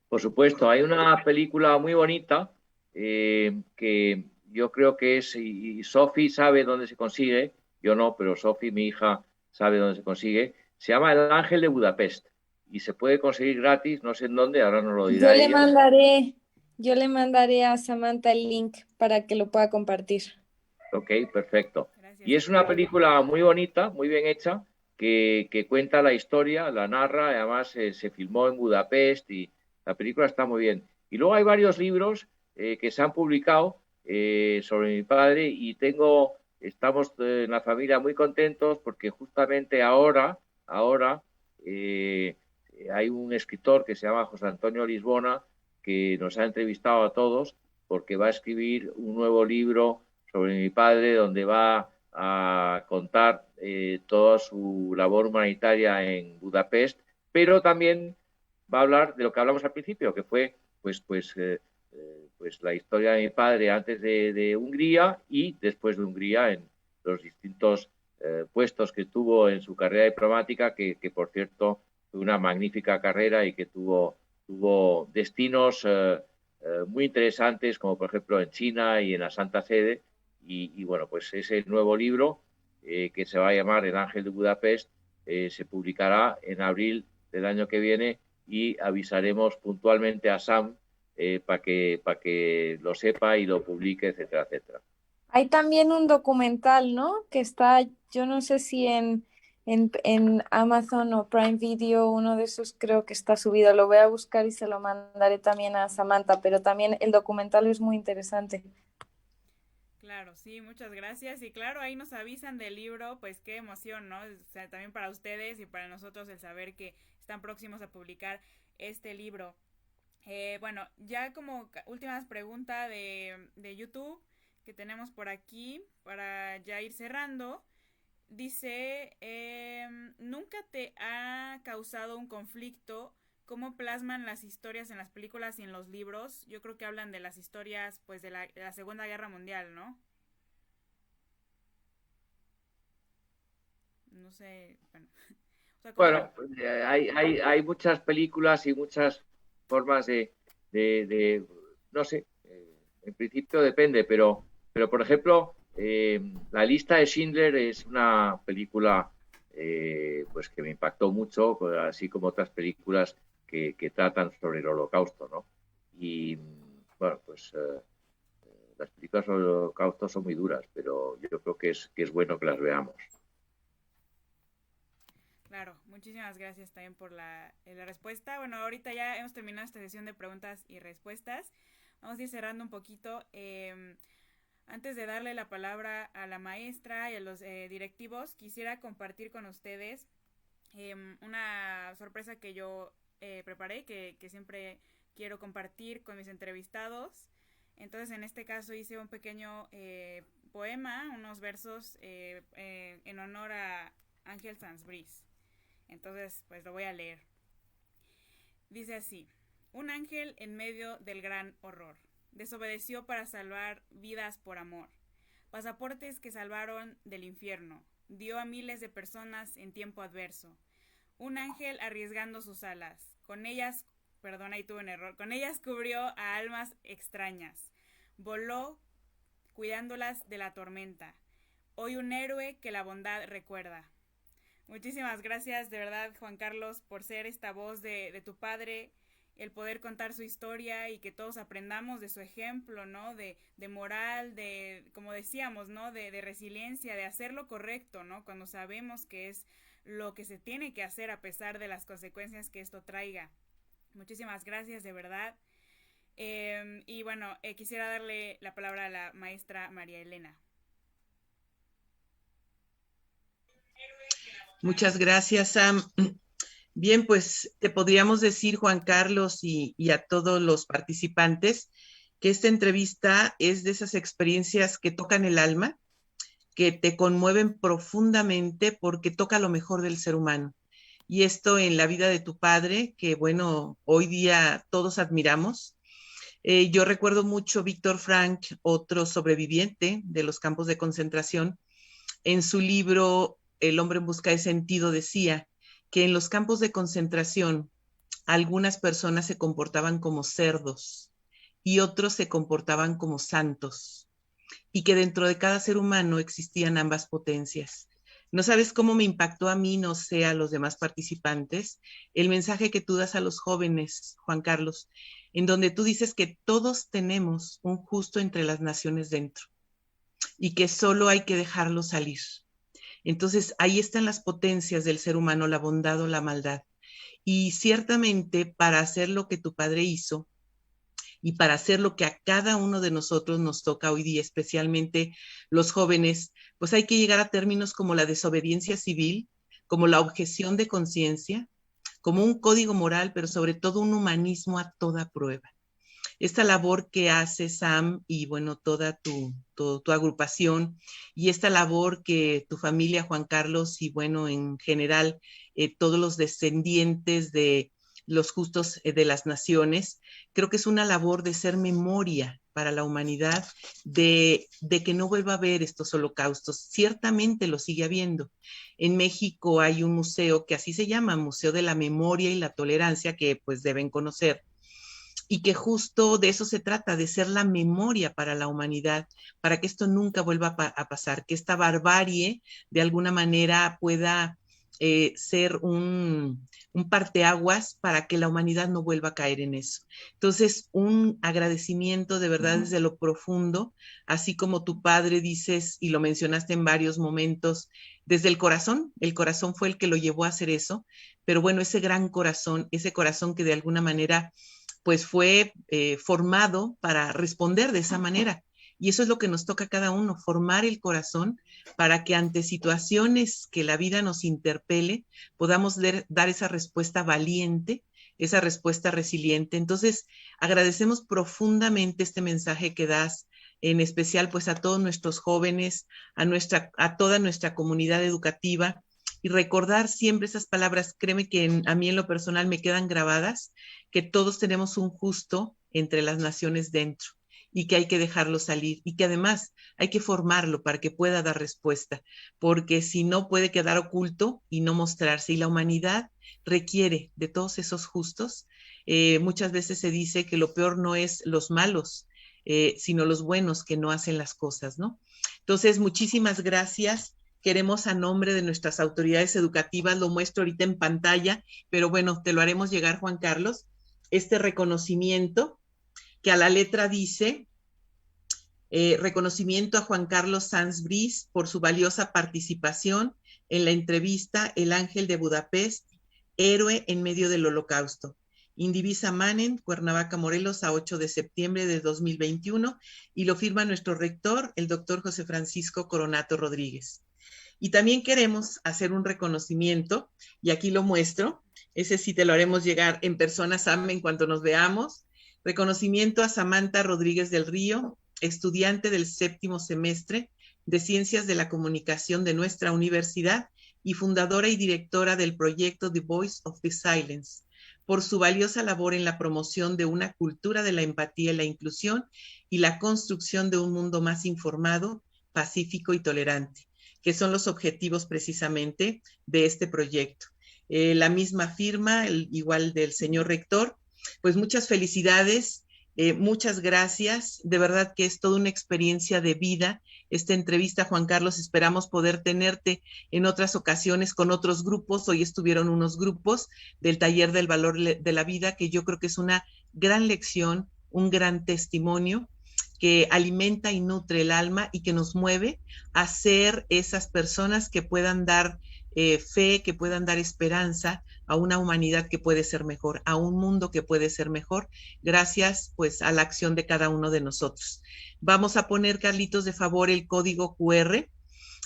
Por supuesto, hay una película muy bonita que yo creo que es, y Sophie sabe dónde se consigue, yo no, pero Sophie, mi hija, sabe dónde se consigue. Se llama El Ángel de Budapest y se puede conseguir gratis, no sé en dónde, ahora nos lo dirá ella. Yo le mandaré a Samantha el link para que lo pueda compartir. Ok, perfecto. Gracias. Y es una película muy bonita, muy bien hecha, que cuenta la historia, la narra, además se filmó en Budapest y la película está muy bien. Y luego hay varios libros que se han publicado sobre mi padre y estamos en la familia muy contentos porque justamente ahora hay un escritor que se llama José Antonio Lisbona que nos ha entrevistado a todos porque va a escribir un nuevo libro sobre mi padre, donde va a contar toda su labor humanitaria en Budapest, pero también va a hablar de lo que hablamos al principio, que fue pues la historia de mi padre antes de Hungría y después de Hungría en los distintos puestos que tuvo en su carrera diplomática, que por cierto fue una magnífica carrera y que tuvo destinos muy interesantes, como por ejemplo en China y en la Santa Sede. Y bueno, pues ese nuevo libro que se va a llamar El Ángel de Budapest se publicará en abril del año que viene y avisaremos puntualmente a Sam para que lo sepa y lo publique, etcétera, etcétera. Hay también un documental, ¿no? Que está, yo no sé si en Amazon o Prime Video, uno de esos creo que está subido. Lo voy a buscar y se lo mandaré también a Samantha, pero también el documental es muy interesante. Claro, sí, muchas gracias. Y claro, ahí nos avisan del libro, pues qué emoción, ¿no? O sea, también para ustedes y para nosotros el saber que están próximos a publicar este libro. Bueno, ya como últimas preguntas de YouTube que tenemos por aquí, para ya ir cerrando, dice, ¿nunca te ha causado un conflicto cómo plasman las historias en las películas y en los libros? Yo creo que hablan de las historias pues de la Segunda Guerra Mundial, ¿no? No sé, bueno. O sea, bueno, hay muchas películas y muchas formas de no sé, en principio depende, pero por ejemplo, La Lista de Schindler es una película pues que me impactó mucho, así como otras películas que tratan sobre el Holocausto, ¿no? Y bueno, pues las películas sobre el Holocausto son muy duras, pero yo creo que es bueno que las veamos. Claro, muchísimas gracias también por la respuesta. Bueno, ahorita ya hemos terminado esta sesión de preguntas y respuestas. Vamos a ir cerrando un poquito. Antes de darle la palabra a la maestra y a los directivos, quisiera compartir con ustedes una sorpresa que yo preparé, que siempre quiero compartir con mis entrevistados. Entonces, en este caso hice un pequeño poema, unos versos en honor a Ángel Sanz Briz. Entonces, pues lo voy a leer. Dice así: un ángel en medio del gran horror desobedeció para salvar vidas por amor. Pasaportes que salvaron del infierno, dio a miles de personas en tiempo adverso. Un ángel arriesgando sus alas, con ellas, perdón, ahí tuve un error, con ellas cubrió a almas extrañas. Voló cuidándolas de la tormenta. Hoy un héroe que la bondad recuerda. Muchísimas gracias, de verdad, Juan Carlos, por ser esta voz de tu padre, el poder contar su historia y que todos aprendamos de su ejemplo, ¿no? De moral, de, como decíamos, ¿no? De resiliencia, de hacer lo correcto, ¿no? Cuando sabemos que es lo que se tiene que hacer a pesar de las consecuencias que esto traiga. Muchísimas gracias, de verdad. Y bueno, quisiera darle la palabra a la maestra María Elena. Muchas gracias, Sam. Bien, pues te podríamos decir, Juan Carlos, y a todos los participantes, que esta entrevista es de esas experiencias que tocan el alma, que te conmueven profundamente porque toca lo mejor del ser humano. Y esto en la vida de tu padre, que bueno, hoy día todos admiramos. Yo recuerdo mucho Víctor Frank, otro sobreviviente de los campos de concentración, en su libro El hombre en busca de sentido decía que en los campos de concentración algunas personas se comportaban como cerdos y otros se comportaban como santos, y que dentro de cada ser humano existían ambas potencias. No sabes cómo me impactó a mí, no sé, a los demás participantes, el mensaje que tú das a los jóvenes, Juan Carlos, en donde tú dices que todos tenemos un justo entre las naciones dentro y que solo hay que dejarlo salir. Entonces, ahí están las potencias del ser humano, la bondad o la maldad. Y ciertamente, para hacer lo que tu padre hizo y para hacer lo que a cada uno de nosotros nos toca hoy día, especialmente los jóvenes, pues hay que llegar a términos como la desobediencia civil, como la objeción de conciencia, como un código moral, pero sobre todo un humanismo a toda prueba. Esta labor que hace Sam y bueno, toda tu agrupación, y esta labor que tu familia, Juan Carlos, y bueno, en general, todos los descendientes de los justos de las naciones, creo que es una labor de ser memoria para la humanidad, de que no vuelva a haber estos holocaustos. Ciertamente lo sigue habiendo. En México hay un museo que así se llama, Museo de la Memoria y la Tolerancia, que pues deben conocer, y que justo de eso se trata, de ser la memoria para la humanidad, para que esto nunca vuelva a pasar, que esta barbarie de alguna manera pueda ser un parteaguas para que la humanidad no vuelva a caer en eso. Entonces, un agradecimiento de verdad desde lo profundo, así como tu padre dices, y lo mencionaste en varios momentos, desde el corazón fue el que lo llevó a hacer eso, pero bueno, ese gran corazón, ese corazón que de alguna manera pues fue formado para responder de esa manera. Y eso es lo que nos toca a cada uno, formar el corazón para que ante situaciones que la vida nos interpele, podamos dar esa respuesta valiente, esa respuesta resiliente. Entonces, agradecemos profundamente este mensaje que das, en especial pues a todos nuestros jóvenes, a toda nuestra comunidad educativa, y recordar siempre esas palabras. Créeme que a mí en lo personal me quedan grabadas, que todos tenemos un justo entre las naciones dentro y que hay que dejarlo salir y que además hay que formarlo para que pueda dar respuesta, porque si no puede quedar oculto y no mostrarse, y la humanidad requiere de todos esos justos. Muchas veces se dice que lo peor no es los malos, sino los buenos que no hacen las cosas, ¿no? Entonces, muchísimas gracias. Queremos, a nombre de nuestras autoridades educativas, lo muestro ahorita en pantalla, pero bueno, te lo haremos llegar, Juan Carlos, este reconocimiento que a la letra dice, reconocimiento a Juan Carlos Sanz Briz por su valiosa participación en la entrevista El Ángel de Budapest, héroe en medio del Holocausto. Indivisa Manen, Cuernavaca, Morelos, a 8 de septiembre de 2021, y lo firma nuestro rector, el doctor José Francisco Coronato Rodríguez. Y también queremos hacer un reconocimiento, y aquí lo muestro, ese sí te lo haremos llegar en persona, Sam, en cuanto nos veamos. Reconocimiento a Samantha Rodríguez del Río, estudiante del 7º semestre de Ciencias de la Comunicación de nuestra universidad y fundadora y directora del proyecto The Voice of the Silence, por su valiosa labor en la promoción de una cultura de la empatía y la inclusión y la construcción de un mundo más informado, pacífico y tolerante, que son los objetivos precisamente de este proyecto. La misma firma, igual del señor rector, pues muchas felicidades, muchas gracias, de verdad que es toda una experiencia de vida esta entrevista, Juan Carlos, esperamos poder tenerte en otras ocasiones con otros grupos, hoy estuvieron unos grupos del taller del valor de la vida, que yo creo que es una gran lección, un gran testimonio, que alimenta y nutre el alma y que nos mueve a ser esas personas que puedan dar fe, que puedan dar esperanza a una humanidad que puede ser mejor, a un mundo que puede ser mejor, gracias pues a la acción de cada uno de nosotros. Vamos a poner, Carlitos, de favor el código QR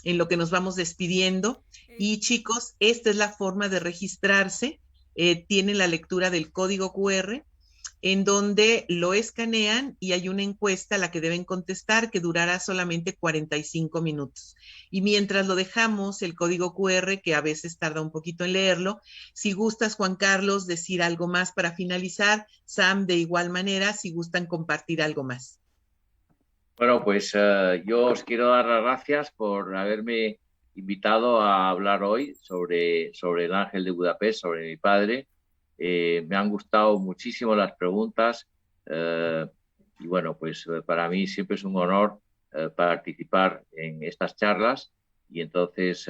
en lo que nos vamos despidiendo. Y chicos, esta es la forma de registrarse. Tienen la lectura del código QR, en donde lo escanean y hay una encuesta a la que deben contestar que durará solamente 45 minutos. Y mientras lo dejamos, el código QR, que a veces tarda un poquito en leerlo, si gustas, Juan Carlos, decir algo más para finalizar, Sam, de igual manera, si gustan compartir algo más. Bueno, pues yo os quiero dar las gracias por haberme invitado a hablar hoy sobre el Ángel de Budapest, sobre mi padre. Me han gustado muchísimo las preguntas y bueno, pues para mí siempre es un honor participar en estas charlas y entonces,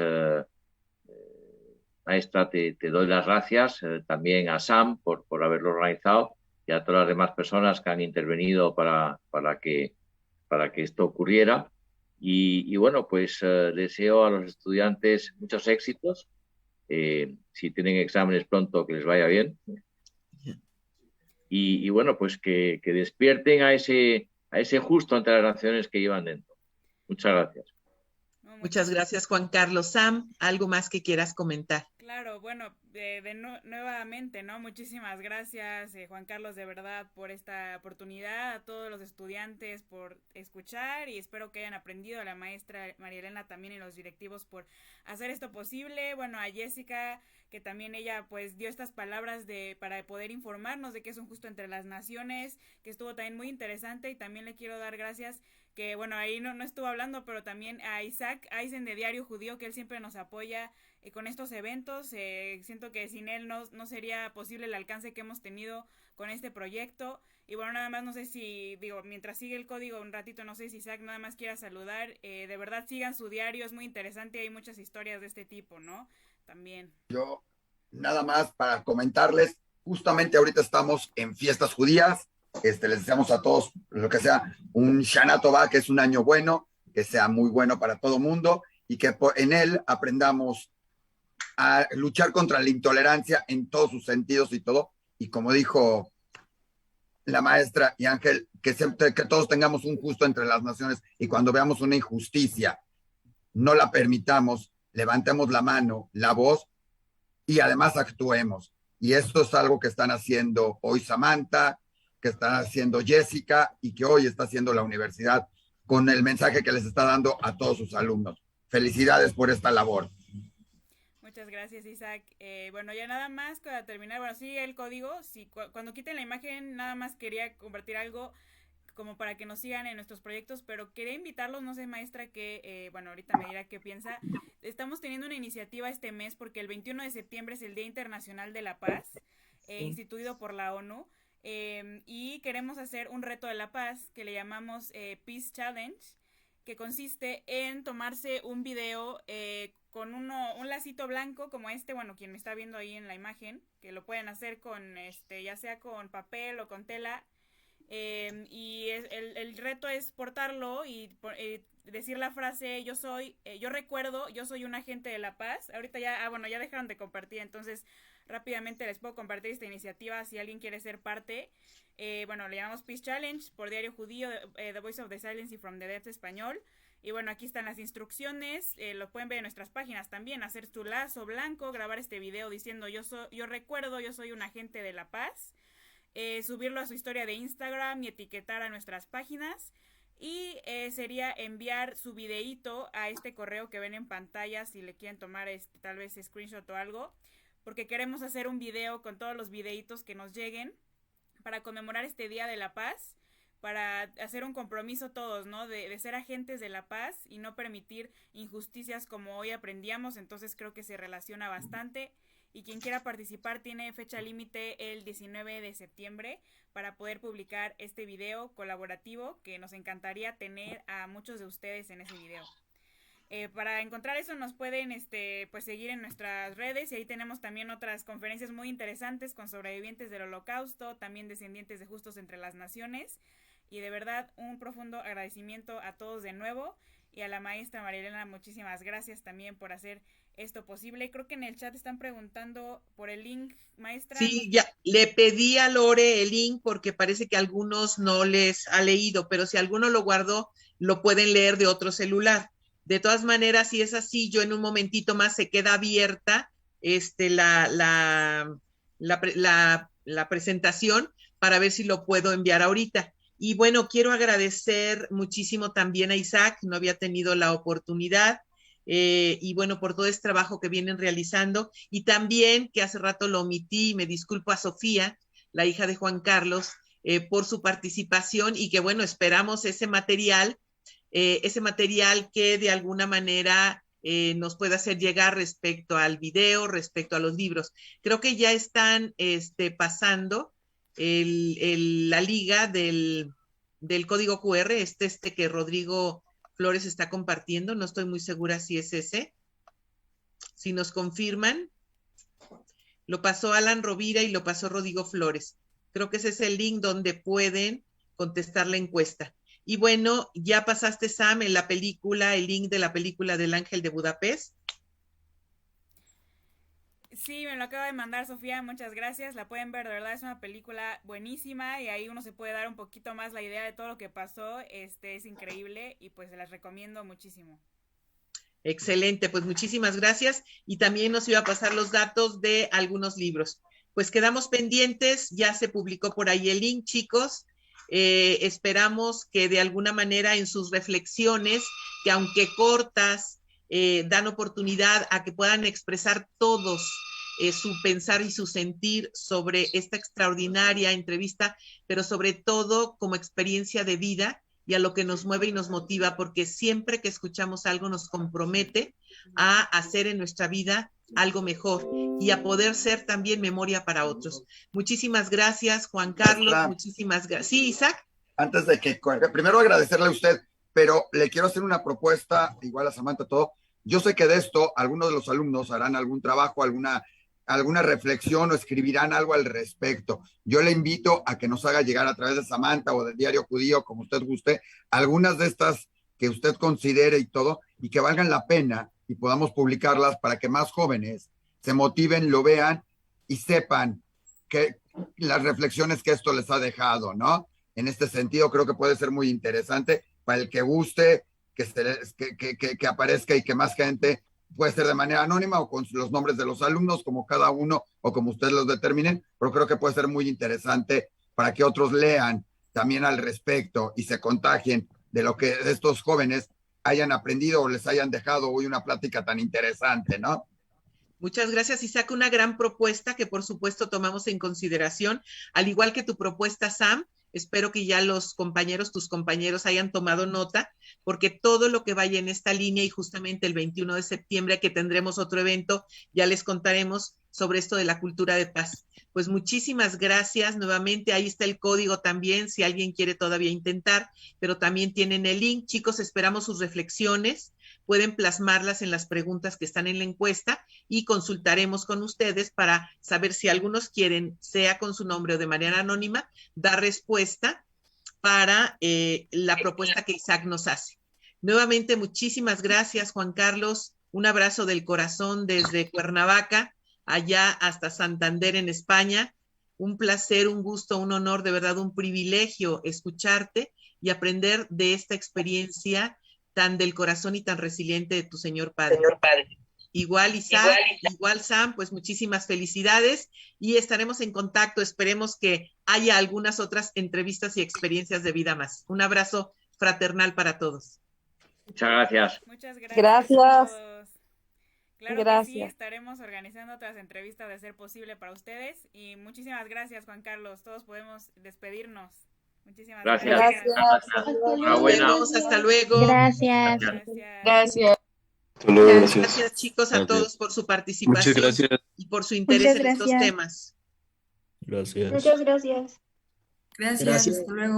maestra, te doy las gracias también a Sam por haberlo organizado y a todas las demás personas que han intervenido para que esto ocurriera y bueno, pues deseo a los estudiantes muchos éxitos. Si tienen exámenes pronto, que les vaya bien. Y bueno, pues que despierten a ese justo ante las naciones que llevan dentro. Muchas gracias. Muchas gracias, Juan Carlos. Sam, ¿algo más que quieras comentar? Claro, bueno, nuevamente, ¿no? Muchísimas gracias, Juan Carlos, de verdad, por esta oportunidad, a todos los estudiantes por escuchar y espero que hayan aprendido, a la maestra María Elena también y los directivos por hacer esto posible, bueno, a Jessica, que también ella pues dio estas palabras para poder informarnos de que es un justo entre las naciones, que estuvo también muy interesante y también le quiero dar gracias que bueno, ahí no estuvo hablando, pero también a Isaac Eisen de Diario Judío, que él siempre nos apoya con estos eventos. Siento que sin él no sería posible el alcance que hemos tenido con este proyecto. Y bueno, nada más no sé si, mientras sigue el código un ratito, no sé si Isaac nada más quiera saludar. De verdad sigan su diario, es muy interesante, hay muchas historias de este tipo, ¿no? También. Yo nada más para comentarles, justamente ahorita estamos en fiestas judías. Les deseamos a todos lo que sea un Shana Tova, que es un año bueno, que sea muy bueno para todo mundo y que en él aprendamos a luchar contra la intolerancia en todos sus sentidos y todo. Y como dijo la maestra y Ángel, que todos tengamos un justo entre las naciones y cuando veamos una injusticia, no la permitamos, levantemos la mano, la voz y además actuemos. Y esto es algo que están haciendo hoy Samantha, que está haciendo Jessica y que hoy está haciendo la universidad con el mensaje que les está dando a todos sus alumnos. Felicidades por esta labor. Muchas gracias, Isaac. Bueno, ya nada más para terminar, bueno, sí, el código, sí, cuando quiten la imagen, nada más quería compartir algo como para que nos sigan en nuestros proyectos, pero quería invitarlos, no sé, maestra, que, bueno, ahorita me dirá qué piensa. Estamos teniendo una iniciativa este mes porque el 21 de septiembre es el Día Internacional de la Paz, instituido por la ONU. Y queremos hacer un reto de la paz que le llamamos Peace Challenge, que consiste en tomarse un video con un lacito blanco como bueno, quien me está viendo ahí en la imagen, que lo pueden hacer con ya sea con papel o con tela, y el reto es portarlo y decir la frase yo recuerdo, yo soy un agente de la paz. Ahorita ya, bueno, ya dejaron de compartir, entonces rápidamente les puedo compartir esta iniciativa si alguien quiere ser parte. Bueno, le llamamos Peace Challenge por Diario Judío, The Voice of the Silence y From the Dead español. Y bueno, aquí están las instrucciones, lo pueden ver en nuestras páginas también, hacer tu lazo blanco, grabar este video diciendo yo recuerdo, yo soy un agente de la paz, subirlo a su historia de Instagram y etiquetar a nuestras páginas. Y sería enviar su videíto a este correo que ven en pantalla si le quieren tomar tal vez screenshot o algo, porque queremos hacer un video con todos los videitos que nos lleguen para conmemorar este Día de la Paz, para hacer un compromiso todos, ¿no? De ser agentes de la paz y no permitir injusticias como hoy aprendíamos. Entonces creo que se relaciona bastante. Y quien quiera participar tiene fecha límite el 19 de septiembre para poder publicar este video colaborativo, que nos encantaría tener a muchos de ustedes en ese video. Para encontrar eso nos pueden pues seguir en nuestras redes, y ahí tenemos también otras conferencias muy interesantes con sobrevivientes del Holocausto, también descendientes de justos entre las naciones. Y de verdad un profundo agradecimiento a todos de nuevo, y a la maestra María Elena, muchísimas gracias también por hacer esto posible. Creo que en el chat están preguntando por el link, maestra. Sí, ya le pedí a Lore el link porque parece que a algunos no les ha leído, pero si alguno lo guardó, lo pueden leer de otro celular. De todas maneras, si es así, yo en un momentito más se queda abierta la presentación para ver si lo puedo enviar ahorita. Y bueno, quiero agradecer muchísimo también a Isaac, no había tenido la oportunidad, y bueno, por todo este trabajo que vienen realizando, y también, que hace rato lo omití, me disculpo a Sofía, la hija de Juan Carlos, por su participación, y que bueno, esperamos ese material que de alguna manera nos pueda hacer llegar respecto al video, respecto a los libros. Creo que ya están pasando la liga del código QR, que Rodrigo Flores está compartiendo, no estoy muy segura si es ese. Si nos confirman, lo pasó Alan Rovira y lo pasó Rodrigo Flores. Creo que ese es el link donde pueden contestar la encuesta. Y bueno, ya pasaste, Sam, en la película, el link de la película del Ángel de Budapest. Sí, me lo acaba de mandar Sofía, muchas gracias, la pueden ver, de verdad es una película buenísima, y ahí uno se puede dar un poquito más la idea de todo lo que pasó. Es increíble, y pues se las recomiendo muchísimo. Excelente, pues muchísimas gracias, y también nos iba a pasar los datos de algunos libros. Pues quedamos pendientes, ya se publicó por ahí el link, chicos. Esperamos que de alguna manera en sus reflexiones, que aunque cortas, dan oportunidad a que puedan expresar todos su pensar y su sentir sobre esta extraordinaria entrevista, pero sobre todo como experiencia de vida y a lo que nos mueve y nos motiva, porque siempre que escuchamos algo nos compromete a hacer en nuestra vida algo mejor y a poder ser también memoria para otros. Muchísimas gracias, Juan Carlos. Muchísimas gracias. Sí, Isaac. Antes de que, primero agradecerle a usted, pero le quiero hacer una propuesta, igual a Samantha, todo. Yo sé que de esto algunos de los alumnos harán algún trabajo, alguna reflexión o escribirán algo al respecto. Yo le invito a que nos haga llegar a través de Samantha o del Diario Judío, como usted guste, algunas de estas que usted considere y todo, y que valgan la pena y podamos publicarlas para que más jóvenes se motiven, lo vean y sepan que las reflexiones que esto les ha dejado, ¿no? En este sentido, creo que puede ser muy interesante para el que guste, que aparezca y que más gente, puede ser de manera anónima o con los nombres de los alumnos, como cada uno o como ustedes los determinen, pero creo que puede ser muy interesante para que otros lean también al respecto y se contagien de lo que estos jóvenes hayan aprendido o les hayan dejado hoy una plática tan interesante, ¿no? Muchas gracias, Isaac. Una gran propuesta que por supuesto tomamos en consideración, al igual que tu propuesta, Sam. Espero que ya tus compañeros hayan tomado nota, porque todo lo que vaya en esta línea, y justamente el 21 de septiembre que tendremos otro evento, ya les contaremos sobre esto de la cultura de paz. Pues muchísimas gracias nuevamente. Ahí está el código también, si alguien quiere todavía intentar, pero también tienen el link. Chicos, esperamos sus reflexiones. Pueden plasmarlas en las preguntas que están en la encuesta y consultaremos con ustedes para saber si algunos quieren, sea con su nombre o de manera anónima, dar respuesta para la propuesta que Isaac nos hace. Nuevamente, muchísimas gracias, Juan Carlos. Un abrazo del corazón desde Cuernavaca, allá hasta Santander en España. Un placer, un gusto, un honor, de verdad un privilegio escucharte y aprender de esta experiencia tan del corazón y tan resiliente de tu señor padre. Igual Isaac, igual Sam, pues muchísimas felicidades y estaremos en contacto. Esperemos que haya algunas otras entrevistas y experiencias de vida más. Un abrazo fraternal para todos. Muchas gracias. Muchas gracias. Gracias. A todos. Claro Gracias. que sí, estaremos organizando otras entrevistas de ser posible para ustedes y muchísimas gracias, Juan Carlos. Todos podemos despedirnos. Muchísimas Gracias. gracias. Hasta luego. Gracias. Gracias. Gracias, chicos, a todos por su participación. Muchas gracias. Y por su interés Muchas en estos gracias. temas. Gracias. Muchas gracias. Gracias. Hasta luego.